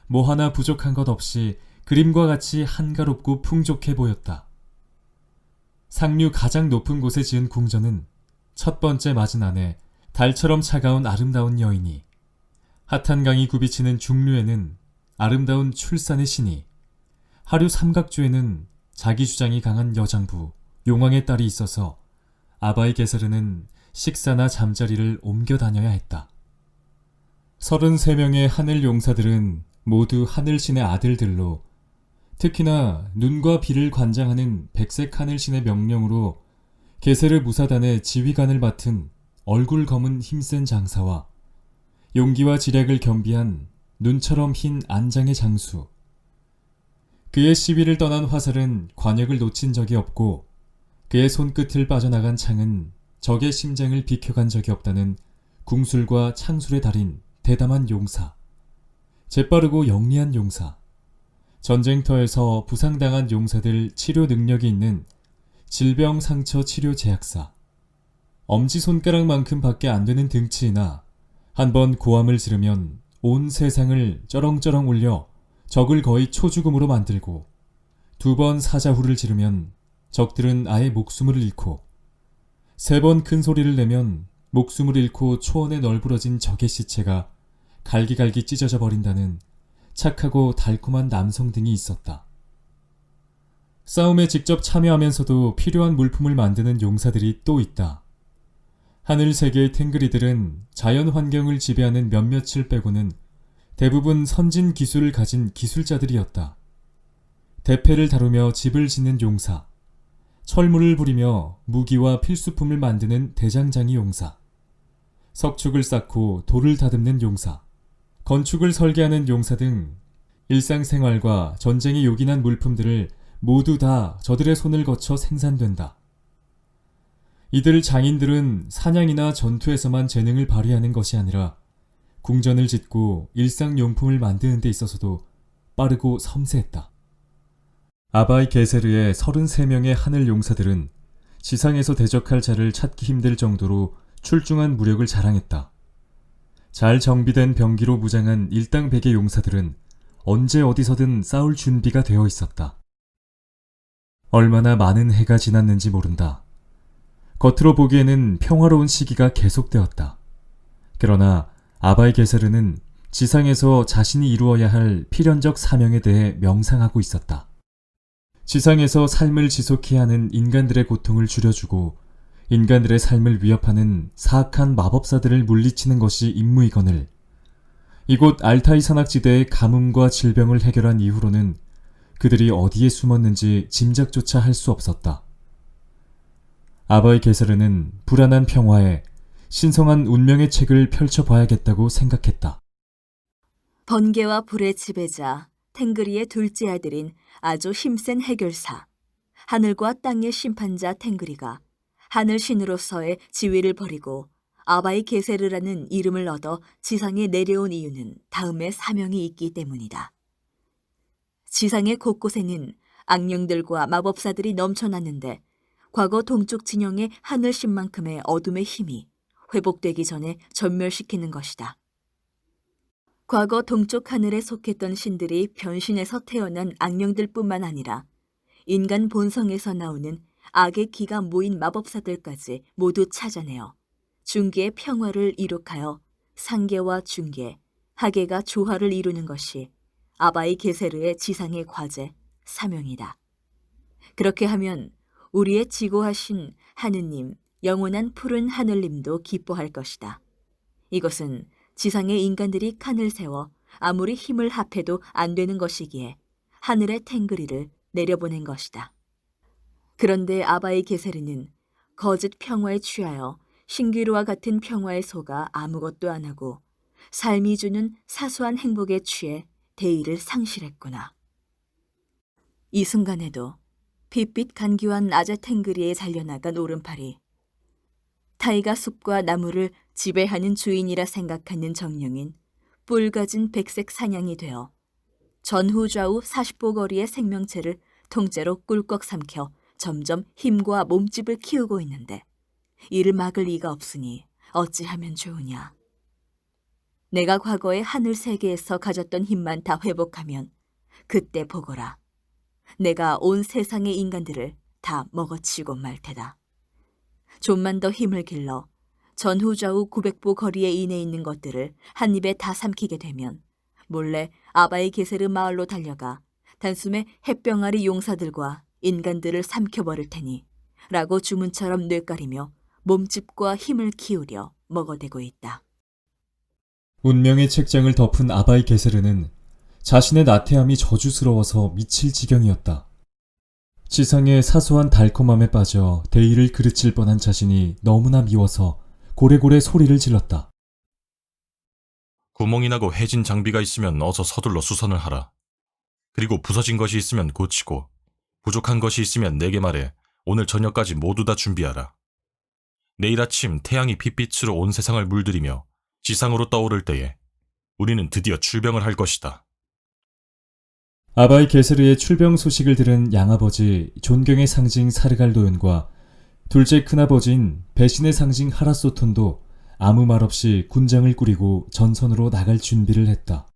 뭐 하나 부족한 것 없이 그림과 같이 한가롭고 풍족해 보였다. 상류 가장 높은 곳에 지은 궁전은 첫 번째 맞은 안에 달처럼 차가운 아름다운 여인이, 핫한 강이 굽이치는 중류에는 아름다운 출산의 신이, 하류 삼각주에는 자기 주장이 강한 여장부, 용왕의 딸이 있어서 아바이 게세르는 식사나 잠자리를 옮겨 다녀야 했다. 33명의 하늘 용사들은 모두 하늘신의 아들들로, 특히나 눈과 비를 관장하는 백색 하늘신의 명령으로 게세르 무사단의 지휘관을 맡은 얼굴 검은 힘센 장사와 용기와 지략을 겸비한 눈처럼 흰 안장의 장수, 그의 시위를 떠난 화살은 관역을 놓친 적이 없고 그의 손끝을 빠져나간 창은 적의 심장을 비켜간 적이 없다는 궁술과 창술의 달인 대담한 용사, 재빠르고 영리한 용사, 전쟁터에서 부상당한 용사들 치료 능력이 있는 질병 상처 치료 제약사, 엄지손가락만큼 밖에 안 되는 등치이나 한번 고함을 지르면 온 세상을 쩌렁쩌렁 울려 적을 거의 초죽음으로 만들고, 2번 사자후를 지르면 적들은 아예 목숨을 잃고, 3번 큰 소리를 내면 목숨을 잃고 초원에 널브러진 적의 시체가 갈기갈기 찢어져 버린다는 착하고 달콤한 남성 등이 있었다. 싸움에 직접 참여하면서도 필요한 물품을 만드는 용사들이 또 있다. 하늘 세계의 탱그리들은 자연 환경을 지배하는 몇몇을 빼고는 대부분 선진 기술을 가진 기술자들이었다. 대패를 다루며 집을 짓는 용사, 철물을 부리며 무기와 필수품을 만드는 대장장이 용사, 석축을 쌓고 돌을 다듬는 용사, 건축을 설계하는 용사 등 일상생활과 전쟁에 요긴한 물품들을 모두 다 저들의 손을 거쳐 생산된다. 이들 장인들은 사냥이나 전투에서만 재능을 발휘하는 것이 아니라 궁전을 짓고 일상용품을 만드는 데 있어서도 빠르고 섬세했다. 아바이 게세르의 33명의 하늘 용사들은 지상에서 대적할 자를 찾기 힘들 정도로 출중한 무력을 자랑했다. 잘 정비된 병기로 무장한 일당백의 용사들은 언제 어디서든 싸울 준비가 되어 있었다. 얼마나 많은 해가 지났는지 모른다. 겉으로 보기에는 평화로운 시기가 계속되었다. 그러나 아바이 게세르는 지상에서 자신이 이루어야 할 필연적 사명에 대해 명상하고 있었다. 지상에서 삶을 지속해야 하는 인간들의 고통을 줄여주고 인간들의 삶을 위협하는 사악한 마법사들을 물리치는 것이 임무이거늘, 이곳 알타이 산악지대의 가뭄과 질병을 해결한 이후로는 그들이 어디에 숨었는지 짐작조차 할 수 없었다. 아바이 게세르는 불안한 평화에 신성한 운명의 책을 펼쳐봐야겠다고 생각했다. 번개와 불의 지배자 탱그리의 둘째 아들인 아주 힘센 해결사, 하늘과 땅의 심판자 탱그리가 하늘 신으로서의 지위를 버리고 아바이 게세르라는 이름을 얻어 지상에 내려온 이유는 다음의 사명이 있기 때문이다. 지상의 곳곳에는 악령들과 마법사들이 넘쳐났는데 과거 동쪽 진영의 하늘신만큼의 어둠의 힘이 회복되기 전에 전멸시키는 것이다. 과거 동쪽 하늘에 속했던 신들이 변신해서 태어난 악령들뿐만 아니라 인간 본성에서 나오는 악의 기가 모인 마법사들까지 모두 찾아내어 중계의 평화를 이룩하여 상계와 중계, 하계가 조화를 이루는 것이 아바이 게세르의 지상의 과제, 사명이다. 그렇게 하면 우리의 지고하신 하느님, 영원한 푸른 하늘님도 기뻐할 것이다. 이것은 지상의 인간들이 칸을 세워 아무리 힘을 합해도 안 되는 것이기에 하늘의 탱그리를 내려보낸 것이다. 그런데 아바이 게세르는 거짓 평화에 취하여 신기루와 같은 평화에 속아 아무것도 안 하고 삶이 주는 사소한 행복에 취해 대의를 상실했구나. 이 순간에도 빛빛 간교한 아재 탱그리에 잘려나간 오른팔이 타이가 숲과 나무를 지배하는 주인이라 생각하는 정령인 뿔 가진 백색 사냥이 되어 전후 좌우 40보 거리의 생명체를 통째로 꿀꺽 삼켜 점점 힘과 몸집을 키우고 있는데 이를 막을 리가 없으니 어찌하면 좋으냐. 내가 과거의 하늘 세계에서 가졌던 힘만 다 회복하면 그때 보거라. 내가 온 세상의 인간들을 다 먹어치우고 말 테다. 좀만 더 힘을 길러 전후 좌우 900보 거리에 이내 있는 것들을 한 입에 다 삼키게 되면 몰래 아바이 게세르 마을로 달려가 단숨에 햇병아리 용사들과 인간들을 삼켜버릴 테니 라고 주문처럼 뇌까리며 몸집과 힘을 키우려 먹어대고 있다. 운명의 책장을 덮은 아바이 게세르는 자신의 나태함이 저주스러워서 미칠 지경이었다. 지상의 사소한 달콤함에 빠져 대의를 그르칠 뻔한 자신이 너무나 미워서 고래고래 소리를 질렀다. 구멍이 나고 해진 장비가 있으면 어서 서둘러 수선을 하라. 그리고 부서진 것이 있으면 고치고 부족한 것이 있으면 내게 말해 오늘 저녁까지 모두 다 준비하라. 내일 아침 태양이 빛빛으로 온 세상을 물들이며 지상으로 떠오를 때에 우리는 드디어 출병을 할 것이다. 아바이 게세르의 출병 소식을 들은 양아버지 존경의 상징 사르갈 도연과 둘째 큰아버지인 배신의 상징 하라소톤도 아무 말 없이 군장을 꾸리고 전선으로 나갈 준비를 했다.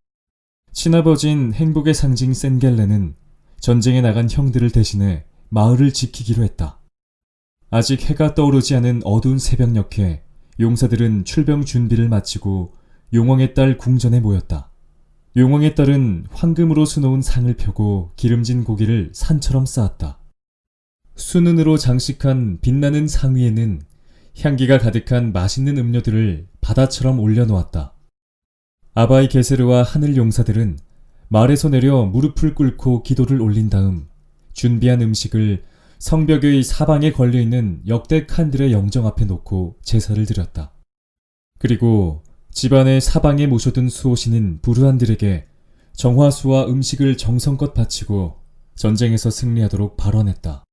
친아버지인 행복의 상징 센겔레는 전쟁에 나간 형들을 대신해 마을을 지키기로 했다. 아직 해가 떠오르지 않은 어두운 새벽녘에 용사들은 출병 준비를 마치고 용왕의 딸 궁전에 모였다. 용왕의 딸은 황금으로 수놓은 상을 펴고 기름진 고기를 산처럼 쌓았다. 수는으로 장식한 빛나는 상 위에는 향기가 가득한 맛있는 음료들을 바다처럼 올려놓았다. 아바이 게세르와 하늘 용사들은 말에서 내려 무릎을 꿇고 기도를 올린 다음 준비한 음식을 성벽의 사방에 걸려있는 역대 칸들의 영정 앞에 놓고 제사를 드렸다. 그리고 집안의 사방에 모셔둔 수호신인 부르안들에게 정화수와 음식을 정성껏 바치고 전쟁에서 승리하도록 발언했다.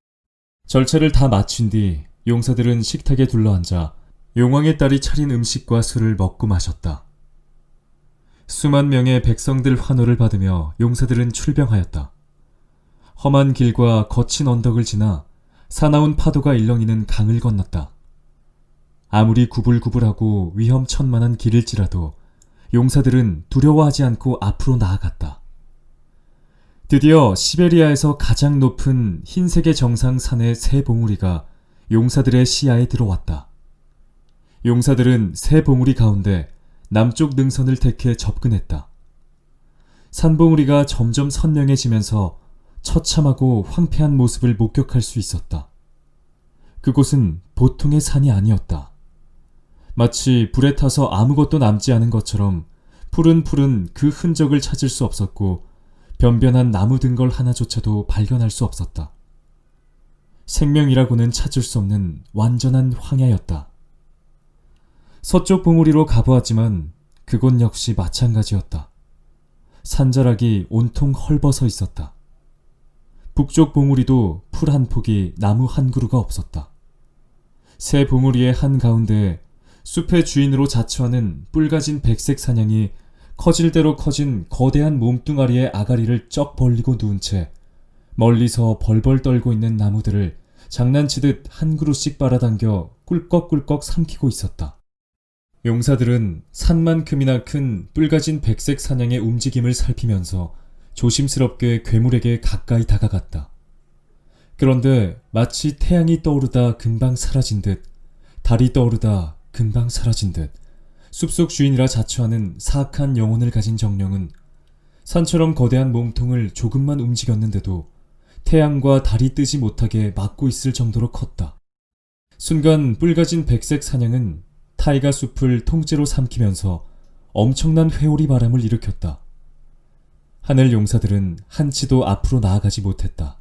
절차를 다 마친 뒤 용사들은 식탁에 둘러앉아 용왕의 딸이 차린 음식과 술을 먹고 마셨다. 수만 명의 백성들 환호를 받으며 용사들은 출병하였다. 험한 길과 거친 언덕을 지나 사나운 파도가 일렁이는 강을 건넜다. 아무리 구불구불하고 위험천만한 길일지라도 용사들은 두려워하지 않고 앞으로 나아갔다. 드디어 시베리아에서 가장 높은 흰색의 정상 산의 새 봉우리가 용사들의 시야에 들어왔다. 용사들은 새 봉우리 가운데 남쪽 능선을 택해 접근했다. 산봉우리가 점점 선명해지면서 처참하고 황폐한 모습을 목격할 수 있었다. 그곳은 보통의 산이 아니었다. 마치 불에 타서 아무것도 남지 않은 것처럼 푸른 그 흔적을 찾을 수 없었고 변변한 나무 등걸 하나조차도 발견할 수 없었다. 생명이라고는 찾을 수 없는 완전한 황야였다. 서쪽 봉우리로 가보았지만 그곳 역시 마찬가지였다. 산자락이 온통 헐벗어 있었다. 북쪽 봉우리도 풀 한 폭이 나무 한 그루가 없었다. 새 봉우리의 한가운데에 숲의 주인으로 자처하는 뿔가진 백색 사냥이 커질 대로 커진 거대한 몸뚱아리의 아가리를 쩍 벌리고 누운 채 멀리서 벌벌 떨고 있는 나무들을 장난치듯 한 그루씩 빨아당겨 꿀꺽꿀꺽 삼키고 있었다. 용사들은 산만큼이나 큰 뿔가진 백색 사냥의 움직임을 살피면서 조심스럽게 괴물에게 가까이 다가갔다. 그런데 마치 태양이 떠오르다 금방 사라진 듯, 달이 떠오르다 금방 사라진 듯 숲속 주인이라 자처하는 사악한 영혼을 가진 정령은 산처럼 거대한 몸통을 조금만 움직였는데도 태양과 달이 뜨지 못하게 막고 있을 정도로 컸다. 순간 뿔가진 백색 사냥은 타이가 숲을 통째로 삼키면서 엄청난 회오리 바람을 일으켰다. 하늘 용사들은 한치도 앞으로 나아가지 못했다.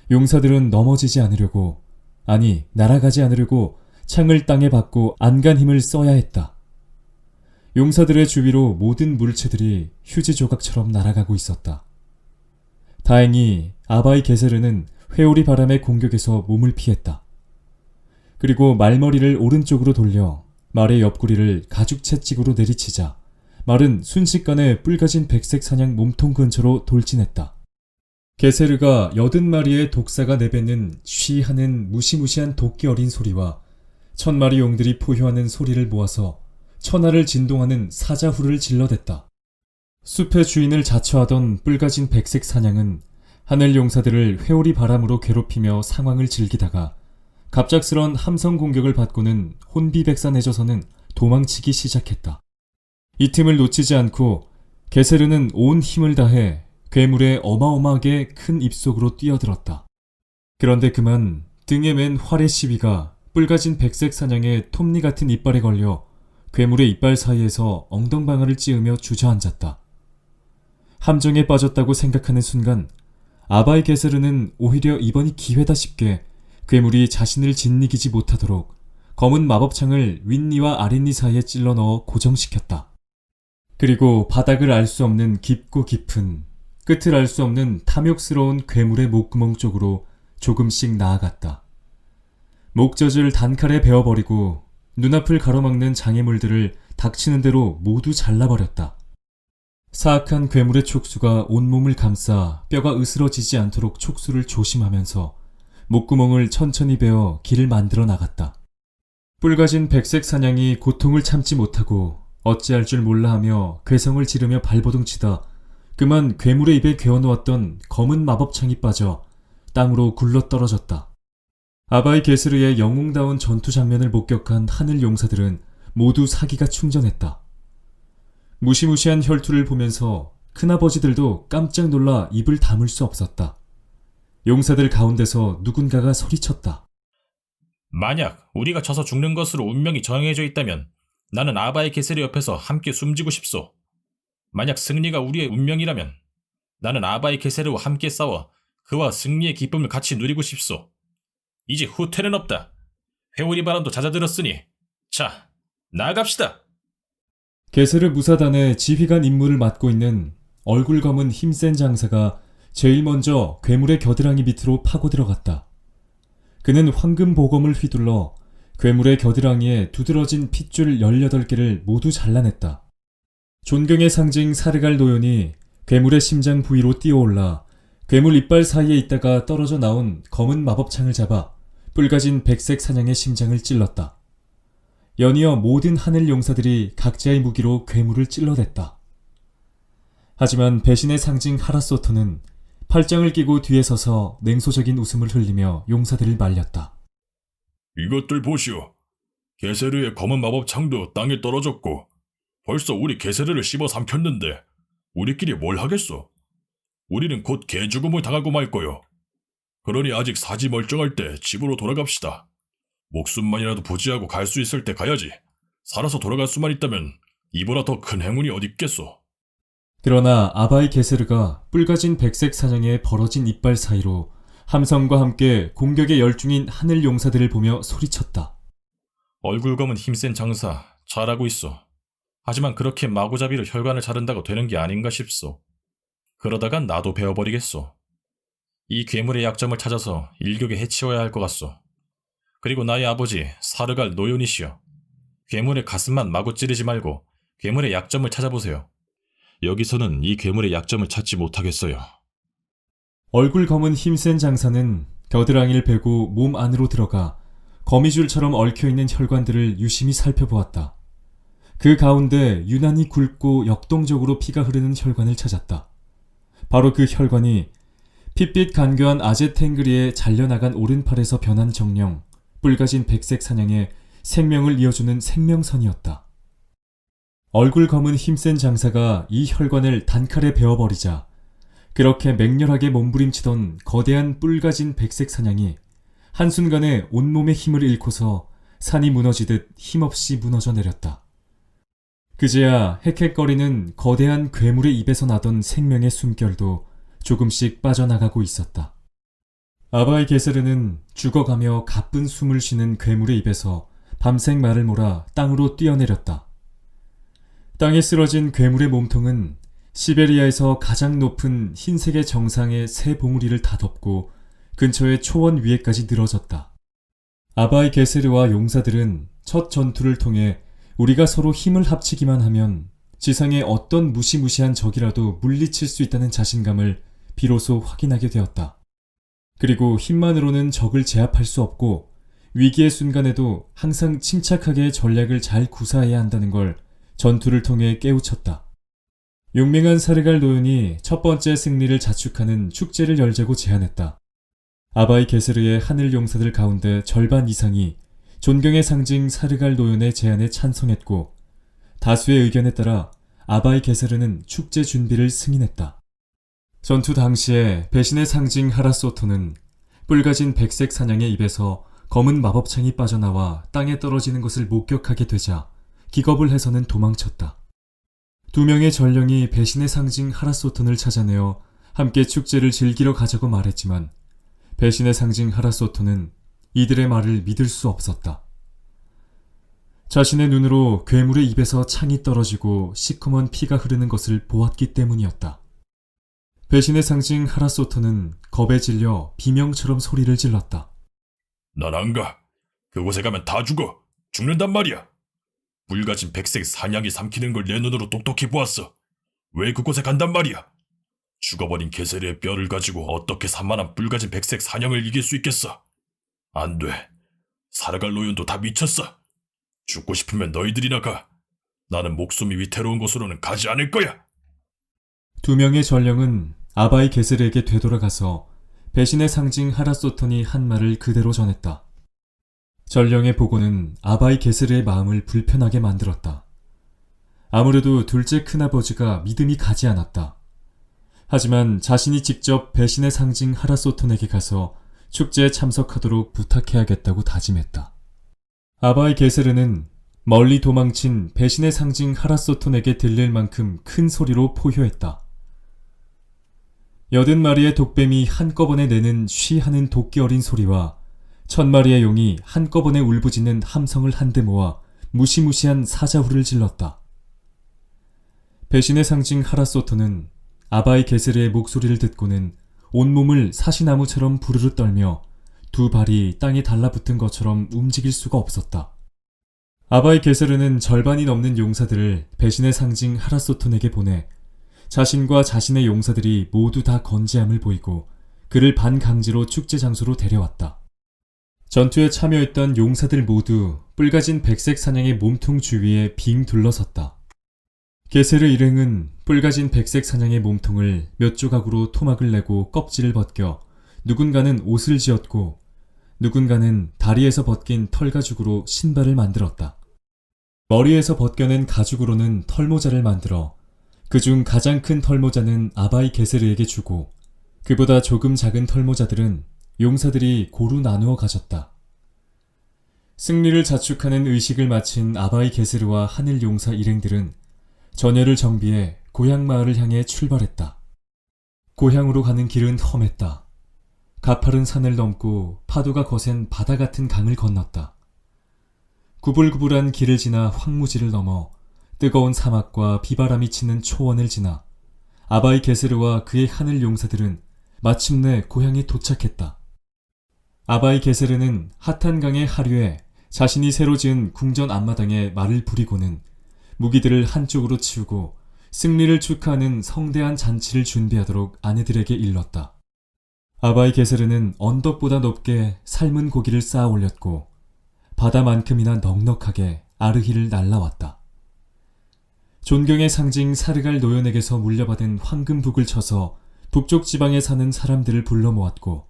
용사들은 넘어지지 않으려고, 아니 날아가지 않으려고 창을 땅에 박고 안간 힘을 써야 했다. 용사들의 주위로 모든 물체들이 휴지 조각처럼 날아가고 있었다. 다행히 아바이 게세르는 회오리 바람의 공격에서 몸을 피했다. 그리고 말머리를 오른쪽으로 돌려 말의 옆구리를 가죽 채찍으로 내리치자 말은 순식간에 뿔가진 백색 사냥 몸통 근처로 돌진했다. 게세르가 80마리의 독사가 내뱉는 쉬 하는 무시무시한 도끼 어린 소리와 1000마리 용들이 포효하는 소리를 모아서 천하를 진동하는 사자후를 질러댔다. 숲의 주인을 자처하던 뿔가진 백색 사냥은 하늘 용사들을 회오리 바람으로 괴롭히며 상황을 즐기다가 갑작스런 함성 공격을 받고는 혼비백산해져서는 도망치기 시작했다. 이 틈을 놓치지 않고 게세르는 온 힘을 다해 괴물의 어마어마하게 큰 입속으로 뛰어들었다. 그런데 그만 등에 맨 활의 시비가 뿔가진 백색 사냥의 톱니 같은 이빨에 걸려 괴물의 이빨 사이에서 엉덩방아를 찌으며 주저앉았다. 함정에 빠졌다고 생각하는 순간 아바이 게세르는 오히려 이번이 기회다 싶게 괴물이 자신을 짓이기지 못하도록 검은 마법창을 윗니와 아랫니 사이에 찔러 넣어 고정시켰다. 그리고 바닥을 알 수 없는 깊고 깊은, 끝을 알 수 없는 탐욕스러운 괴물의 목구멍 쪽으로 조금씩 나아갔다. 목젖을 단칼에 베어버리고 눈앞을 가로막는 장애물들을 닥치는 대로 모두 잘라버렸다. 사악한 괴물의 촉수가 온몸을 감싸 뼈가 으스러지지 않도록 촉수를 조심하면서 목구멍을 천천히 베어 길을 만들어 나갔다. 뿔가진 백색 사냥이 고통을 참지 못하고 어찌할 줄 몰라 하며 괴성을 지르며 발버둥치다 그만 괴물의 입에 괴어놓았던 검은 마법창이 빠져 땅으로 굴러떨어졌다. 아바이 게스르의 영웅다운 전투 장면을 목격한 하늘 용사들은 모두 사기가 충전했다. 무시무시한 혈투를 보면서 큰아버지들도 깜짝 놀라 입을 다물 수 없었다. 용사들 가운데서 누군가가 소리쳤다. 만약 우리가 져서 죽는 것으로 운명이 정해져 있다면 나는 아바이 게세르 옆에서 함께 숨지고 싶소. 만약 승리가 우리의 운명이라면 나는 아바이 게세르와 함께 싸워 그와 승리의 기쁨을 같이 누리고 싶소. 이제 후퇴는 없다. 회오리 바람도 잦아들었으니 자, 나아갑시다. 게세르 무사단의 지휘관 임무를 맡고 있는 얼굴 검은 힘센 장사가 제일 먼저 괴물의 겨드랑이 밑으로 파고 들어갔다. 그는 황금 보검을 휘둘러 괴물의 겨드랑이에 두드러진 핏줄 18개를 모두 잘라냈다. 존경의 상징 사르갈 노연이 괴물의 심장 부위로 뛰어올라 괴물 이빨 사이에 있다가 떨어져 나온 검은 마법창을 잡아 뿔가진 백색 사냥의 심장을 찔렀다. 연이어 모든 하늘 용사들이 각자의 무기로 괴물을 찔러댔다. 하지만 배신의 상징 하라소토는 팔짱을 끼고 뒤에 서서 냉소적인 웃음을 흘리며 용사들을 말렸다. 이것들 보시오. 게세르의 검은 마법창도 땅에 떨어졌고 벌써 우리 게세르를 씹어 삼켰는데 우리끼리 뭘 하겠소? 우리는 곧 개죽음을 당하고 말 거요. 그러니 아직 사지 멀쩡할 때 집으로 돌아갑시다. 목숨만이라도 부지하고 갈 수 있을 때 가야지. 살아서 돌아갈 수만 있다면 이보다 더 큰 행운이 어딨겠소. 그러나 아바이 게세르가 뿔가진 백색 사냥의 벌어진 이빨 사이로 함성과 함께 공격에 열중인 하늘 용사들을 보며 소리쳤다. 얼굴 검은 힘센 장사 잘하고 있어. 하지만 그렇게 마구잡이로 혈관을 자른다고 되는 게 아닌가 싶소. 그러다간 나도 베어버리겠소. 이 괴물의 약점을 찾아서 일격에 해치워야 할 것 같소. 그리고 나의 아버지 사르갈 노요니시여. 괴물의 가슴만 마구 찌르지 말고 괴물의 약점을 찾아보세요. 여기서는 이 괴물의 약점을 찾지 못하겠어요. 얼굴 검은 힘센 장사는 겨드랑이를 베고 몸 안으로 들어가 거미줄처럼 얽혀있는 혈관들을 유심히 살펴보았다. 그 가운데 유난히 굵고 역동적으로 피가 흐르는 혈관을 찾았다. 바로 그 혈관이 핏빛 간교한 아제탱그리의 잘려나간 오른팔에서 변한 정령, 뿔가진 백색 사냥의 생명을 이어주는 생명선이었다. 얼굴 검은 힘센 장사가 이 혈관을 단칼에 베어버리자 그렇게 맹렬하게 몸부림치던 거대한 뿔가진 백색 사냥이 한순간에 온몸의 힘을 잃고서 산이 무너지듯 힘없이 무너져 내렸다. 그제야 헥헥거리는 거대한 괴물의 입에서 나던 생명의 숨결도 조금씩 빠져나가고 있었다. 아바이 게세르는 죽어가며 가쁜 숨을 쉬는 괴물의 입에서 밤색 말을 몰아 땅으로 뛰어내렸다. 땅에 쓰러진 괴물의 몸통은 시베리아에서 가장 높은 흰색의 정상의 새 봉우리를 다 덮고 근처의 초원 위에까지 늘어졌다. 아바이 게세르와 용사들은 첫 전투를 통해 우리가 서로 힘을 합치기만 하면 지상의 어떤 무시무시한 적이라도 물리칠 수 있다는 자신감을 비로소 확인하게 되었다. 그리고 힘만으로는 적을 제압할 수 없고 위기의 순간에도 항상 침착하게 전략을 잘 구사해야 한다는 걸 전투를 통해 깨우쳤다. 용맹한 사르갈 노연이 첫 번째 승리를 자축하는 축제를 열자고 제안했다. 아바이 게세르의 하늘 용사들 가운데 절반 이상이 존경의 상징 사르갈 노연의 제안에 찬성했고 다수의 의견에 따라 아바이 게세르는 축제 준비를 승인했다. 전투 당시에 배신의 상징 하라소토는 뿔가진 백색 사냥의 입에서 검은 마법창이 빠져나와 땅에 떨어지는 것을 목격하게 되자 기겁을 해서는 도망쳤다. 두 명의 전령이 배신의 상징 하라소톤을 찾아내어 함께 축제를 즐기러 가자고 말했지만 배신의 상징 하라소톤은 이들의 말을 믿을 수 없었다. 자신의 눈으로 괴물의 입에서 창이 떨어지고 시커먼 피가 흐르는 것을 보았기 때문이었다. 배신의 상징 하라소톤은 겁에 질려 비명처럼 소리를 질렀다. 난 안 가. 그곳에 가면 다 죽어. 죽는단 말이야. 뿔가진 백색 사냥이 삼키는 걸 내 눈으로 똑똑히 보았어. 왜 그곳에 간단 말이야? 죽어버린 게세르의 뼈를 가지고 어떻게 산만한 뿔가진 백색 사냥을 이길 수 있겠어? 안 돼. 사르갈 노윤도 다 미쳤어. 죽고 싶으면 너희들이나 가. 나는 목숨이 위태로운 곳으로는 가지 않을 거야. 두 명의 전령은 아바이 게세르에게 되돌아가서 배신의 상징 하라소톤이 한 말을 그대로 전했다. 전령의 보고는 아바이 게세르의 마음을 불편하게 만들었다. 아무래도 둘째 큰아버지가 믿음이 가지 않았다. 하지만 자신이 직접 배신의 상징 하라소톤에게 가서 축제에 참석하도록 부탁해야겠다고 다짐했다. 아바이 게세르는 멀리 도망친 배신의 상징 하라소톤에게 들릴 만큼 큰 소리로 포효했다. 80마리의 독뱀이 한꺼번에 내는 쉬하는 도끼 어린 소리와 1000마리의 용이 한꺼번에 울부짖는 함성을 한데 모아 무시무시한 사자후를 질렀다. 배신의 상징 하라소토는 아바이 게세르의 목소리를 듣고는 온몸을 사시나무처럼 부르르 떨며 두 발이 땅에 달라붙은 것처럼 움직일 수가 없었다. 아바이 게세르는 절반이 넘는 용사들을 배신의 상징 하라소톤에게 보내 자신과 자신의 용사들이 모두 다 건재함을 보이고 그를 반강제로 축제 장소로 데려왔다. 전투에 참여했던 용사들 모두 뿔가진 백색 사냥의 몸통 주위에 빙 둘러섰다. 게세르 일행은 뿔가진 백색 사냥의 몸통을 몇 조각으로 토막을 내고 껍질을 벗겨 누군가는 옷을 지었고 누군가는 다리에서 벗긴 털가죽으로 신발을 만들었다. 머리에서 벗겨낸 가죽으로는 털모자를 만들어 그중 가장 큰 털모자는 아바이 게세르에게 주고 그보다 조금 작은 털모자들은 용사들이 고루 나누어 가졌다. 승리를 자축하는 의식을 마친 아바이 게세르와 하늘 용사 일행들은 전열을 정비해 고향 마을을 향해 출발했다. 고향으로 가는 길은 험했다. 가파른 산을 넘고 파도가 거센 바다 같은 강을 건넜다. 구불구불한 길을 지나 황무지를 넘어 뜨거운 사막과 비바람이 치는 초원을 지나 아바이 게세르와 그의 하늘 용사들은 마침내 고향에 도착했다. 아바이 게세르는 핫한 강의 하류에 자신이 새로 지은 궁전 앞마당에 말을 부리고는 무기들을 한쪽으로 치우고 승리를 축하하는 성대한 잔치를 준비하도록 아내들에게 일렀다. 아바이 게세르는 언덕보다 높게 삶은 고기를 쌓아 올렸고 바다만큼이나 넉넉하게 아르히를 날라왔다. 존경의 상징 사르갈 노연에게서 물려받은 황금북을 쳐서 북쪽 지방에 사는 사람들을 불러 모았고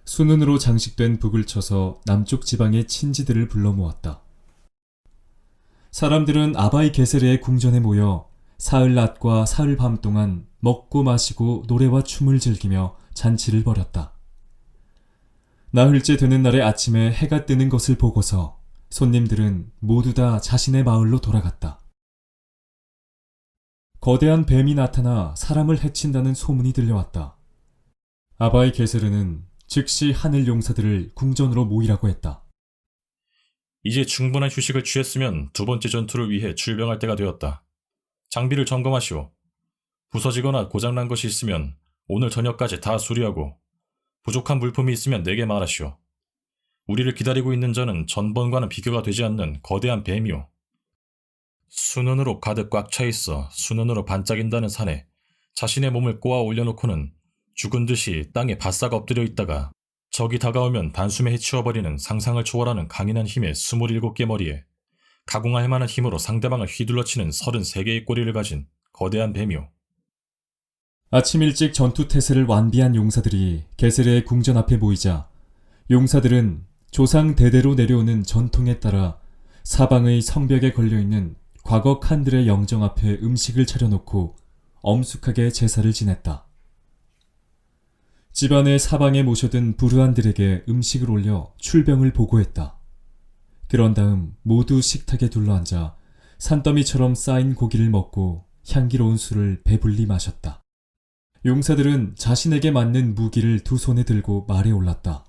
순은으로 장식된 북을 쳐서 남쪽 지방의 친지들을 불러 모았다. 사람들은 아바이 게세르의 궁전에 모여 사흘 낮과 사흘 밤 동안 먹고 마시고 노래와 춤을 즐기며 잔치를 벌였다. 나흘째 되는 날의 아침에 해가 뜨는 것을 보고서 손님들은 모두 다 자신의 마을로 돌아갔다. 거대한 뱀이 나타나 사람을 해친다는 소문이 들려왔다. 아바이 게세르는 즉시 하늘 용사들을 궁전으로 모이라고 했다. 이제 충분한 휴식을 취했으면 두 번째 전투를 위해 출병할 때가 되었다. 장비를 점검하시오. 부서지거나 고장난 것이 있으면 오늘 저녁까지 다 수리하고 부족한 물품이 있으면 내게 말하시오. 우리를 기다리고 있는 자는 전번과는 비교가 되지 않는 거대한 뱀이오. 순은으로 가득 꽉 차 있어 순은으로 반짝인다는 산에 자신의 몸을 꼬아 올려놓고는 죽은 듯이 땅에 바싹 엎드려 있다가 적이 다가오면 단숨에 해치워버리는 상상을 초월하는 강인한 힘의 27개 머리에 가공할 만한 힘으로 상대방을 휘둘러치는 33개의 꼬리를 가진 거대한 뱀이오. 아침 일찍 전투 태세를 완비한 용사들이 게세르의 궁전 앞에 모이자 용사들은 조상 대대로 내려오는 전통에 따라 사방의 성벽에 걸려있는 과거 칸들의 영정 앞에 음식을 차려놓고 엄숙하게 제사를 지냈다. 집안의 사방에 모셔든 부르안들에게 음식을 올려 출병을 보고했다. 그런 다음 모두 식탁에 둘러앉아 산더미처럼 쌓인 고기를 먹고 향기로운 술을 배불리 마셨다. 용사들은 자신에게 맞는 무기를 두 손에 들고 말에 올랐다.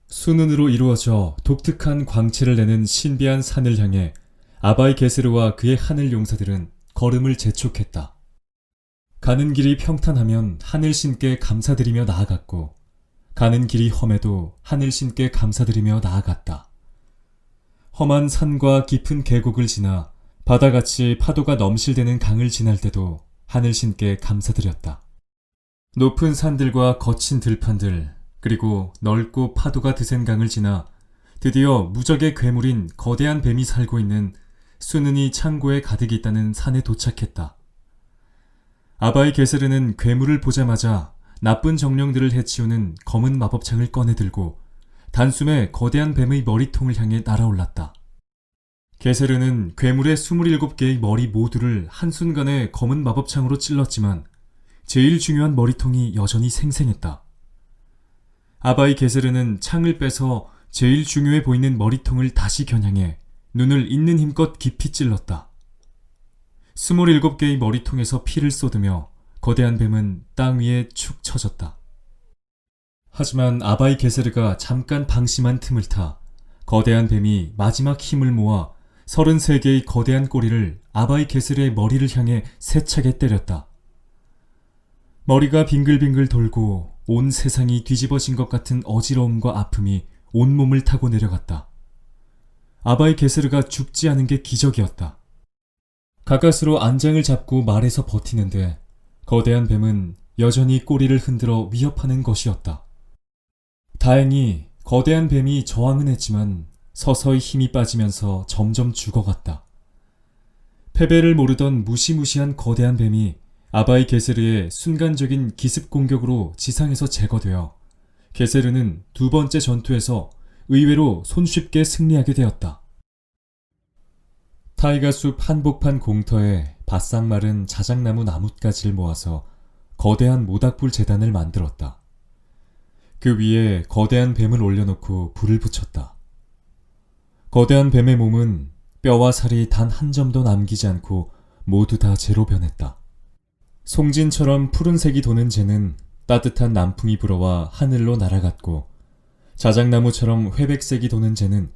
순은으로 이루어져 독특한 광채를 내는 신비한 산을 향해 아바이 게세르와 그의 하늘 용사들은 걸음을 재촉했다. 가는 길이 평탄하면 하늘신께 감사드리며 나아갔고 가는 길이 험해도 하늘신께 감사드리며 나아갔다. 험한 산과 깊은 계곡을 지나 바다같이 파도가 넘실대는 강을 지날 때도 하늘신께 감사드렸다. 높은 산들과 거친 들판들 그리고 넓고 파도가 드센 강을 지나 드디어 무적의 괴물인 거대한 뱀이 살고 있는 순은이 창고에 가득 있다는 산에 도착했다. 아바이 게세르는 괴물을 보자마자 나쁜 정령들을 해치우는 검은 마법창을 꺼내들고 단숨에 거대한 뱀의 머리통을 향해 날아올랐다. 게세르는 괴물의 27개의 머리 모두를 한순간에 검은 마법창으로 찔렀지만 제일 중요한 머리통이 여전히 생생했다. 아바이 게세르는 창을 빼서 제일 중요해 보이는 머리통을 다시 겨냥해 눈을 있는 힘껏 깊이 찔렀다. 27개의 머리통에서 피를 쏟으며 거대한 뱀은 땅 위에 축 처졌다. 하지만 아바이 게세르가 잠깐 방심한 틈을 타 거대한 뱀이 마지막 힘을 모아 33개의 거대한 꼬리를 아바이 게세르의 머리를 향해 세차게 때렸다. 머리가 빙글빙글 돌고 온 세상이 뒤집어진 것 같은 어지러움과 아픔이 온몸을 타고 내려갔다. 아바이 게세르가 죽지 않은 게 기적이었다. 가까스로 안장을 잡고 말에서 버티는데 거대한 뱀은 여전히 꼬리를 흔들어 위협하는 것이었다. 다행히 거대한 뱀이 저항은 했지만 서서히 힘이 빠지면서 점점 죽어갔다. 패배를 모르던 무시무시한 거대한 뱀이 아바이 게세르의 순간적인 기습 공격으로 지상에서 제거되어 게세르는 두 번째 전투에서 의외로 손쉽게 승리하게 되었다. 타이가숲 한복판 공터에 바싹 마른 자작나무 나뭇가지를 모아서 거대한 모닥불 재단을 만들었다. 그 위에 거대한 뱀을 올려놓고 불을 붙였다. 거대한 뱀의 몸은 뼈와 살이 단 한 점도 남기지 않고 모두 다 재로 변했다. 송진처럼 푸른색이 도는 재는 따뜻한 남풍이 불어와 하늘로 날아갔고 자작나무처럼 회백색이 도는 재는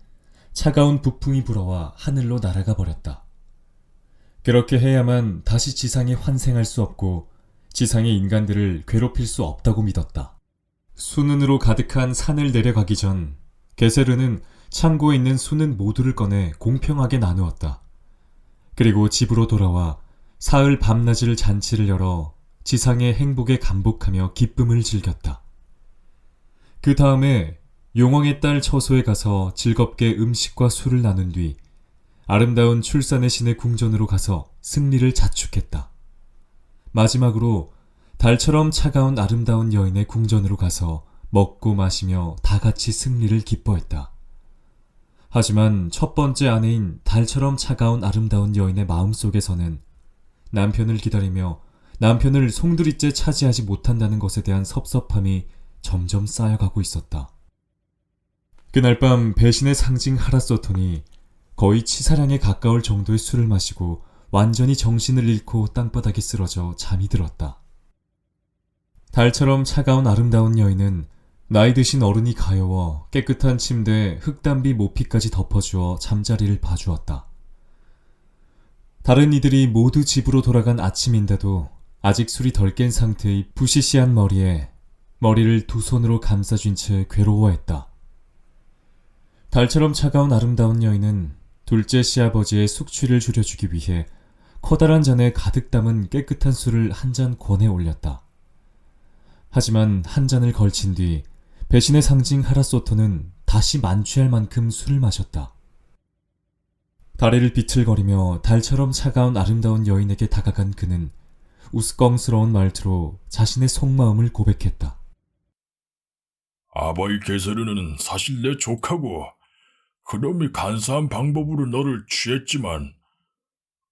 차가운 북풍이 불어와 하늘로 날아가 버렸다. 그렇게 해야만 다시 지상에 환생할 수 없고 지상의 인간들을 괴롭힐 수 없다고 믿었다. 순은으로 가득한 산을 내려가기 전 게세르는 창고에 있는 순은 모두를 꺼내 공평하게 나누었다. 그리고 집으로 돌아와 사흘 밤낮을 잔치를 열어 지상의 행복에 감복하며 기쁨을 즐겼다. 그 다음에 용왕의 딸 처소에 가서 즐겁게 음식과 술을 나눈 뒤 아름다운 출산의 신의 궁전으로 가서 승리를 자축했다. 마지막으로 달처럼 차가운 아름다운 여인의 궁전으로 가서 먹고 마시며 다 같이 승리를 기뻐했다. 하지만 첫 번째 아내인 달처럼 차가운 아름다운 여인의 마음속에서는 남편을 기다리며 남편을 송두리째 차지하지 못한다는 것에 대한 섭섭함이 점점 쌓여가고 있었다. 그날 밤 배신의 상징 하라소톤이 거의 치사량에 가까울 정도의 술을 마시고 완전히 정신을 잃고 땅바닥에 쓰러져 잠이 들었다. 달처럼 차가운 아름다운 여인은 나이 드신 어른이 가여워 깨끗한 침대에 흙담비 모피까지 덮어주어 잠자리를 봐주었다. 다른 이들이 모두 집으로 돌아간 아침인데도 아직 술이 덜 깬 상태의 부시시한 머리에 머리를 두 손으로 감싸쥔 채 괴로워했다. 달처럼 차가운 아름다운 여인은 둘째 시아버지의 숙취를 줄여주기 위해 커다란 잔에 가득 담은 깨끗한 술을 한 잔 권해 올렸다. 하지만 한 잔을 걸친 뒤 배신의 상징 하라소토는 다시 만취할 만큼 술을 마셨다. 다리를 비틀거리며 달처럼 차가운 아름다운 여인에게 다가간 그는 우스꽝스러운 말투로 자신의 속마음을 고백했다. 아바이 게세르는 사실 내 조카고 그놈이 간사한 방법으로 너를 취했지만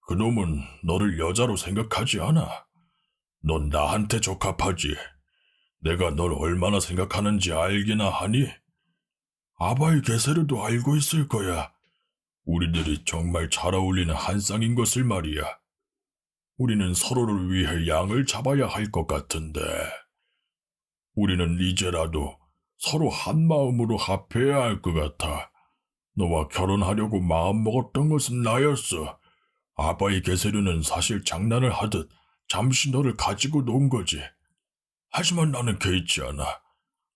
그놈은 너를 여자로 생각하지 않아. 넌 나한테 적합하지. 내가 널 얼마나 생각하는지 알기나 하니? 아바이 게세르도 알고 있을 거야. 우리들이 정말 잘 어울리는 한 쌍인 것을 말이야. 우리는 서로를 위해 양을 잡아야 할 것 같은데. 우리는 이제라도 서로 한 마음으로 합해야 할 것 같아. 너와 결혼하려고 마음먹었던 것은 나였어. 아바이 게세르는 사실 장난을 하듯 잠시 너를 가지고 논 거지. 하지만 나는 개의치 않아.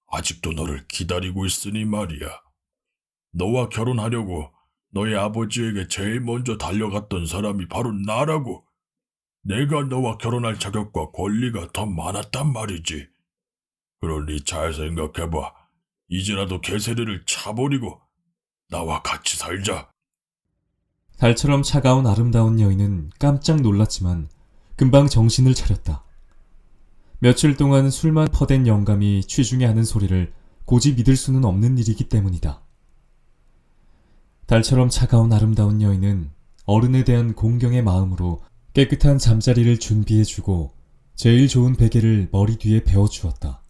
아직도 너를 기다리고 있으니 말이야. 너와 결혼하려고 너의 아버지에게 제일 먼저 달려갔던 사람이 바로 나라고. 내가 너와 결혼할 자격과 권리가 더 많았단 말이지. 그러니 잘 생각해봐. 이제라도 게세르를 차버리고 나와 같이 살자. 달처럼 차가운 아름다운 여인은 깜짝 놀랐지만 금방 정신을 차렸다. 며칠 동안 술만 퍼댄 영감이 취중에 하는 소리를 고지 믿을 수는 없는 일이기 때문이다. 달처럼 차가운 아름다운 여인은 어른에 대한 공경의 마음으로 깨끗한 잠자리를 준비해주고 제일 좋은 베개를 머리 뒤에 베어주었다.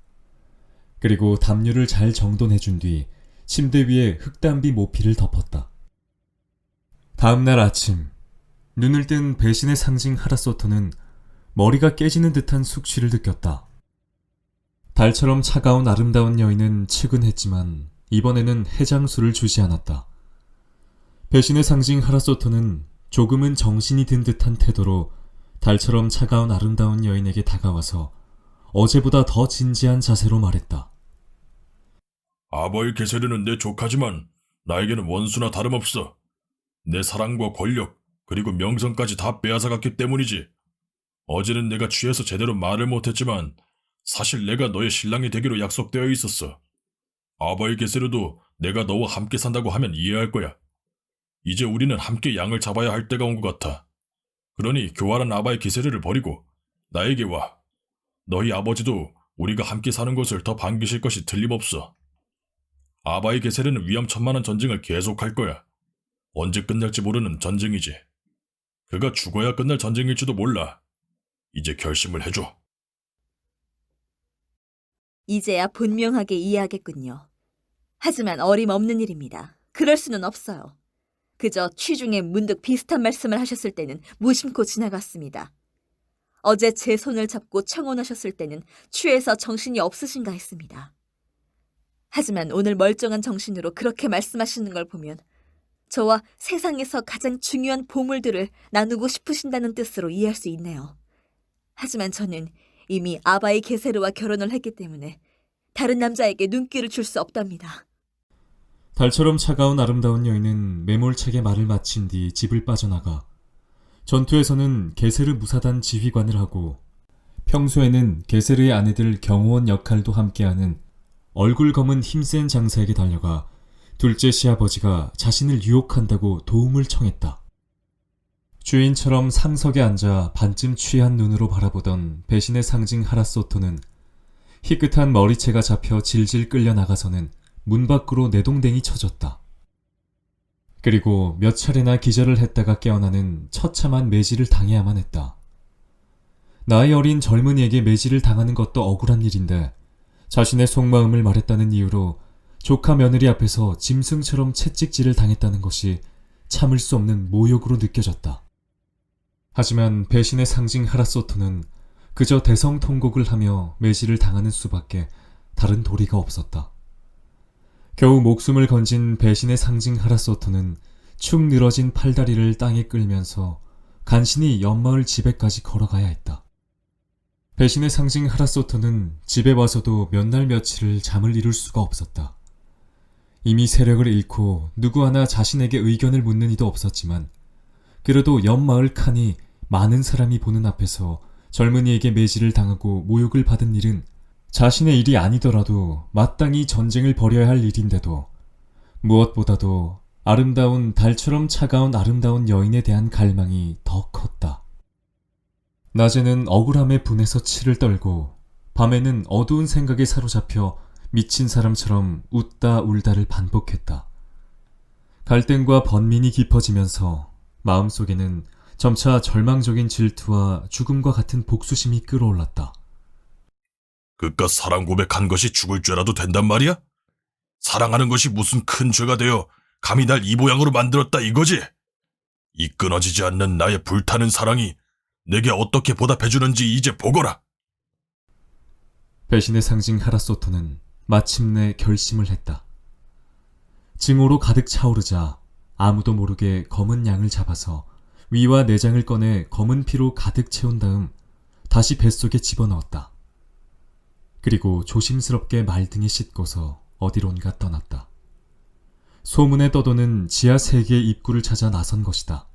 그리고 담요를 잘 정돈해준 뒤 침대 위에 흙담비 모피를 덮었다. 다음날 아침, 눈을 뜬 배신의 상징 하라소토는 머리가 깨지는 듯한 숙취를 느꼈다. 달처럼 차가운 아름다운 여인은 측은했지만 이번에는 해장술을 주지 않았다. 배신의 상징 하라소토는 조금은 정신이 든 듯한 태도로 달처럼 차가운 아름다운 여인에게 다가와서 어제보다 더 진지한 자세로 말했다. 아바이 게세르는 내 조카지만 나에게는 원수나 다름없어. 내 사랑과 권력 그리고 명성까지 다 빼앗아갔기 때문이지. 어제는 내가 취해서 제대로 말을 못했지만 사실 내가 너의 신랑이 되기로 약속되어 있었어. 아바이 게세르도 내가 너와 함께 산다고 하면 이해할 거야. 이제 우리는 함께 양을 잡아야 할 때가 온 것 같아. 그러니 교활한 아바이 게세르를 버리고 나에게 와. 너희 아버지도 우리가 함께 사는 것을 더 반기실 것이 틀림없어. 아바이 게세르는 위험천만한 전쟁을 계속할 거야. 언제 끝날지 모르는 전쟁이지. 그가 죽어야 끝날 전쟁일지도 몰라. 이제 결심을 해줘. 이제야 분명하게 이해하겠군요. 하지만 어림없는 일입니다. 그럴 수는 없어요. 그저 취중에 문득 비슷한 말씀을 하셨을 때는 무심코 지나갔습니다. 어제 제 손을 잡고 청혼하셨을 때는 취해서 정신이 없으신가 했습니다. 하지만 오늘 멀쩡한 정신으로 그렇게 말씀하시는 걸 보면 저와 세상에서 가장 중요한 보물들을 나누고 싶으신다는 뜻으로 이해할 수 있네요. 하지만 저는 이미 아바이 게세르와 결혼을 했기 때문에 다른 남자에게 눈길을 줄 수 없답니다. 달처럼 차가운 아름다운 여인은 매몰차게 말을 마친 뒤 집을 빠져나가 전투에서는 게세르 무사단 지휘관을 하고 평소에는 게세르의 아내들 경호원 역할도 함께하는 얼굴 검은 힘센 장사에게 달려가 둘째 시아버지가 자신을 유혹한다고 도움을 청했다. 주인처럼 상석에 앉아 반쯤 취한 눈으로 바라보던 배신의 상징 하라소토는 희끗한 머리채가 잡혀 질질 끌려 나가서는 문 밖으로 내동댕이 쳐졌다. 그리고 몇 차례나 기절을 했다가 깨어나는 처참한 매질을 당해야만 했다. 나이 어린 젊은이에게 매질을 당하는 것도 억울한 일인데 자신의 속마음을 말했다는 이유로 조카 며느리 앞에서 짐승처럼 채찍질을 당했다는 것이 참을 수 없는 모욕으로 느껴졌다. 하지만 배신의 상징 하라소토는 그저 대성통곡을 하며 매질을 당하는 수밖에 다른 도리가 없었다. 겨우 목숨을 건진 배신의 상징 하라소토는 축 늘어진 팔다리를 땅에 끌면서 간신히 옆마을 집에까지 걸어가야 했다. 배신의 상징 하라소토는 집에 와서도 몇 날 며칠을 잠을 이룰 수가 없었다. 이미 세력을 잃고 누구 하나 자신에게 의견을 묻는 이도 없었지만 그래도 옆마을 칸이 많은 사람이 보는 앞에서 젊은이에게 매질을 당하고 모욕을 받은 일은 자신의 일이 아니더라도 마땅히 전쟁을 벌여야 할 일인데도 무엇보다도 아름다운 달처럼 차가운 아름다운 여인에 대한 갈망이 더 컸다. 낮에는 억울함에 분해서 치를 떨고 밤에는 어두운 생각에 사로잡혀 미친 사람처럼 웃다 울다를 반복했다. 갈등과 번민이 깊어지면서 마음속에는 점차 절망적인 질투와 죽음과 같은 복수심이 끌어올랐다. 그깟 사랑 고백한 것이 죽을 죄라도 된단 말이야? 사랑하는 것이 무슨 큰 죄가 되어 감히 날 이 모양으로 만들었다 이거지? 이 끊어지지 않는 나의 불타는 사랑이 내게 어떻게 보답해주는지 이제 보거라. 배신의 상징 하라소토는 마침내 결심을 했다. 증오로 가득 차오르자 아무도 모르게 검은 양을 잡아서 위와 내장을 꺼내 검은 피로 가득 채운 다음 다시 뱃속에 집어넣었다. 그리고 조심스럽게 말등에 싣고서 어디론가 떠났다. 소문에 떠도는 지하 세계의 입구를 찾아 나선 것이다.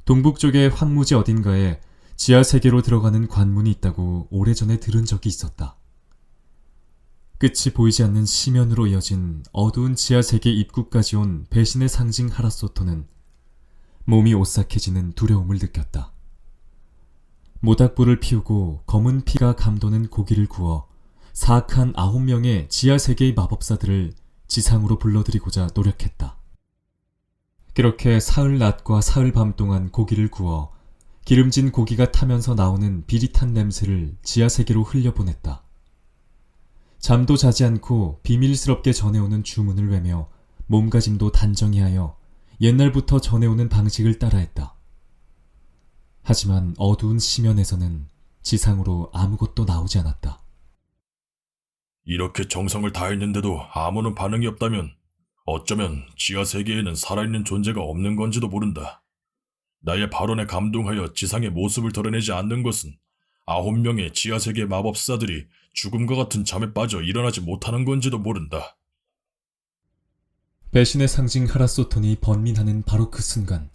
동북쪽의 황무지 어딘가에 지하 세계로 들어가는 관문이 있다고 오래전에 들은 적이 있었다. 끝이 보이지 않는 시면으로 이어진 어두운 지하 세계 입구까지 온 배신의 상징 하라소토는 몸이 오싹해지는 두려움을 느꼈다. 모닥불을 피우고 검은 피가 감도는 고기를 구워 사악한 9명의 지하 세계의 마법사들을 지상으로 불러들이고자 노력했다. 그렇게 사흘 낮과 사흘 밤 동안 고기를 구워 기름진 고기가 타면서 나오는 비릿한 냄새를 지하 세계로 흘려보냈다. 잠도 자지 않고 비밀스럽게 전해오는 주문을 외며 몸가짐도 단정히 하여 옛날부터 전해오는 방식을 따라했다. 하지만 어두운 시면에서는 지상으로 아무것도 나오지 않았다. 이렇게 정성을 다했는데도 아무런 반응이 없다면 어쩌면 지하 세계에는 살아있는 존재가 없는 건지도 모른다. 나의 발언에 감동하여 지상의 모습을 드러내지 않는 것은 9명의 지하 세계 마법사들이 죽음과 같은 잠에 빠져 일어나지 못하는 건지도 모른다. 배신의 상징 하라소톤이 번민하는 바로 그 순간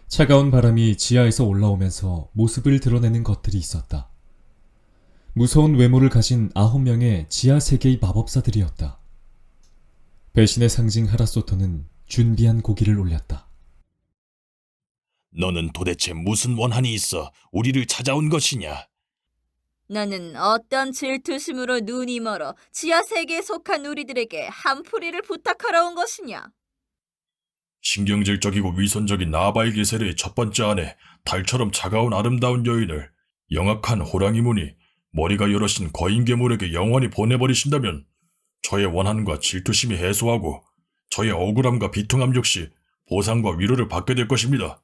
차가운 바람이 지하에서 올라오면서 모습을 드러내는 것들이 있었다. 무서운 외모를 가진 9명의 지하 세계의 마법사들이었다. 배신의 상징 하라소토는 준비한 고기를 올렸다. 너는 도대체 무슨 원한이 있어 우리를 찾아온 것이냐? 너는 어떤 질투심으로 눈이 멀어 지하 세계에 속한 우리들에게 한풀이를 부탁하러 온 것이냐? 신경질적이고 위선적인 나바일 게세르의 첫 번째 아내, 달처럼 차가운 아름다운 여인을 영악한 호랑이 무늬, 머리가 여럿인 거인 괴물에게 영원히 보내버리신다면 저의 원한과 질투심이 해소하고 저의 억울함과 비통함 역시 보상과 위로를 받게 될 것입니다.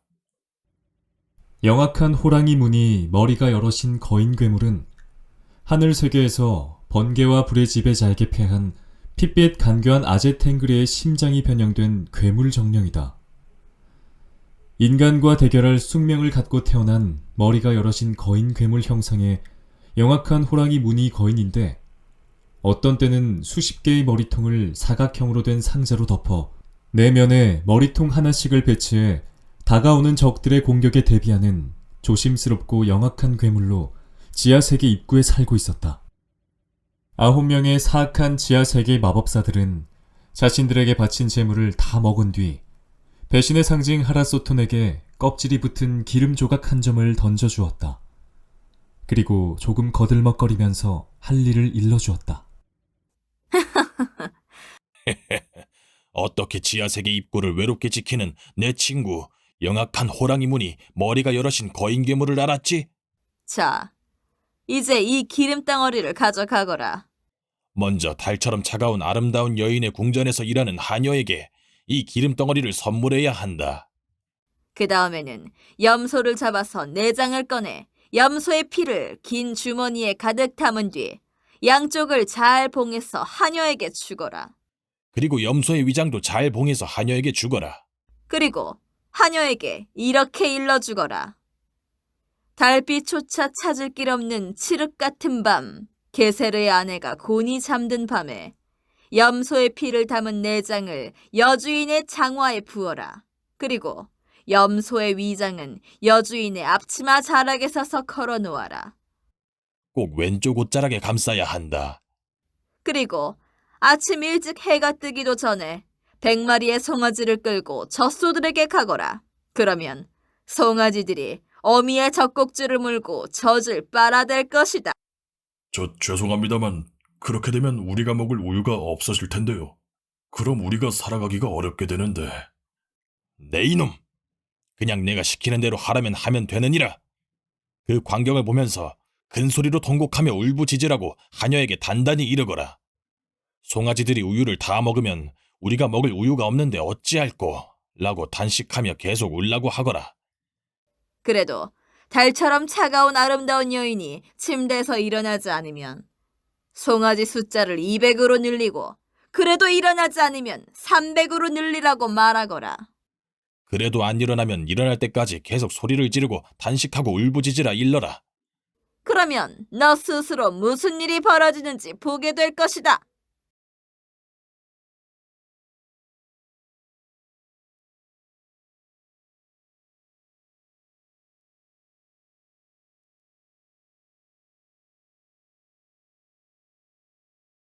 영악한 호랑이 무늬 머리가 여럿인 거인 괴물은 하늘 세계에서 번개와 불의 지배자에게 패한 핏빛 간교한 아제탱그리의 심장이 변형된 괴물 정령이다. 인간과 대결할 숙명을 갖고 태어난 머리가 여럿인 거인 괴물 형상의 영악한 호랑이 무늬 거인인데 어떤 때는 수십 개의 머리통을 사각형으로 된 상자로 덮어 내면에 머리통 하나씩을 배치해 다가오는 적들의 공격에 대비하는 조심스럽고 영악한 괴물로 지하세계 입구에 살고 있었다. 9명의 사악한 지하세계 마법사들은 자신들에게 바친 재물을 다 먹은 뒤 배신의 상징 하라소톤에게 껍질이 붙은 기름 조각 한 점을 던져주었다. 그리고 조금 거들먹거리면서 할 일을 일러주었다. 어떻게 지하세계 입구를 외롭게 지키는 내 친구 영악한 호랑이 무늬 머리가 여럿인 거인 괴물을 알았지? 자, 이제 이 기름덩어리를 가져가거라. 먼저 달처럼 차가운 아름다운 여인의 궁전에서 일하는 하녀에게 이 기름덩어리를 선물해야 한다. 그 다음에는 염소를 잡아서 내장을 꺼내 염소의 피를 긴 주머니에 가득 담은 뒤 양쪽을 잘 봉해서 하녀에게 주거라. 그리고 염소의 위장도 잘 봉해서 하녀에게 주거라. 그리고 하녀에게 이렇게 일러주거라. 달빛조차 찾을 길 없는 칠흑 같은 밤, 게세르의 아내가 곤히 잠든 밤에 염소의 피를 담은 내장을 여주인의 장화에 부어라. 그리고 염소의 위장은 여주인의 앞치마 자락에 서서 걸어 놓아라. 꼭 왼쪽 옷자락에 감싸야 한다. 그리고 아침 일찍 해가 뜨기도 전에 100마리의 송아지를 끌고 젖소들에게 가거라. 그러면 송아지들이 어미의 젖꼭지를 물고 젖을 빨아댈 것이다. 죄송합니다만 그렇게 되면 우리가 먹을 우유가 없어질 텐데요. 그럼 우리가 살아가기가 어렵게 되는데. 네 이놈! 그냥 내가 시키는 대로 하라면 하면 되느니라. 그 광경을 보면서 큰 소리로 통곡하며 울부짖으라고 하녀에게 단단히 이르거라. 송아지들이 우유를 다 먹으면 우리가 먹을 우유가 없는데 어찌할꼬? 라고 단식하며 계속 울라고 하거라. 그래도 달처럼 차가운 아름다운 여인이 침대에서 일어나지 않으면 송아지 숫자를 200으로 늘리고 그래도 일어나지 않으면 300으로 늘리라고 말하거라. 그래도 안 일어나면 일어날 때까지 계속 소리를 지르고 단식하고 울부짖으라 일러라. 그러면 너 스스로 무슨 일이 벌어지는지 보게 될 것이다.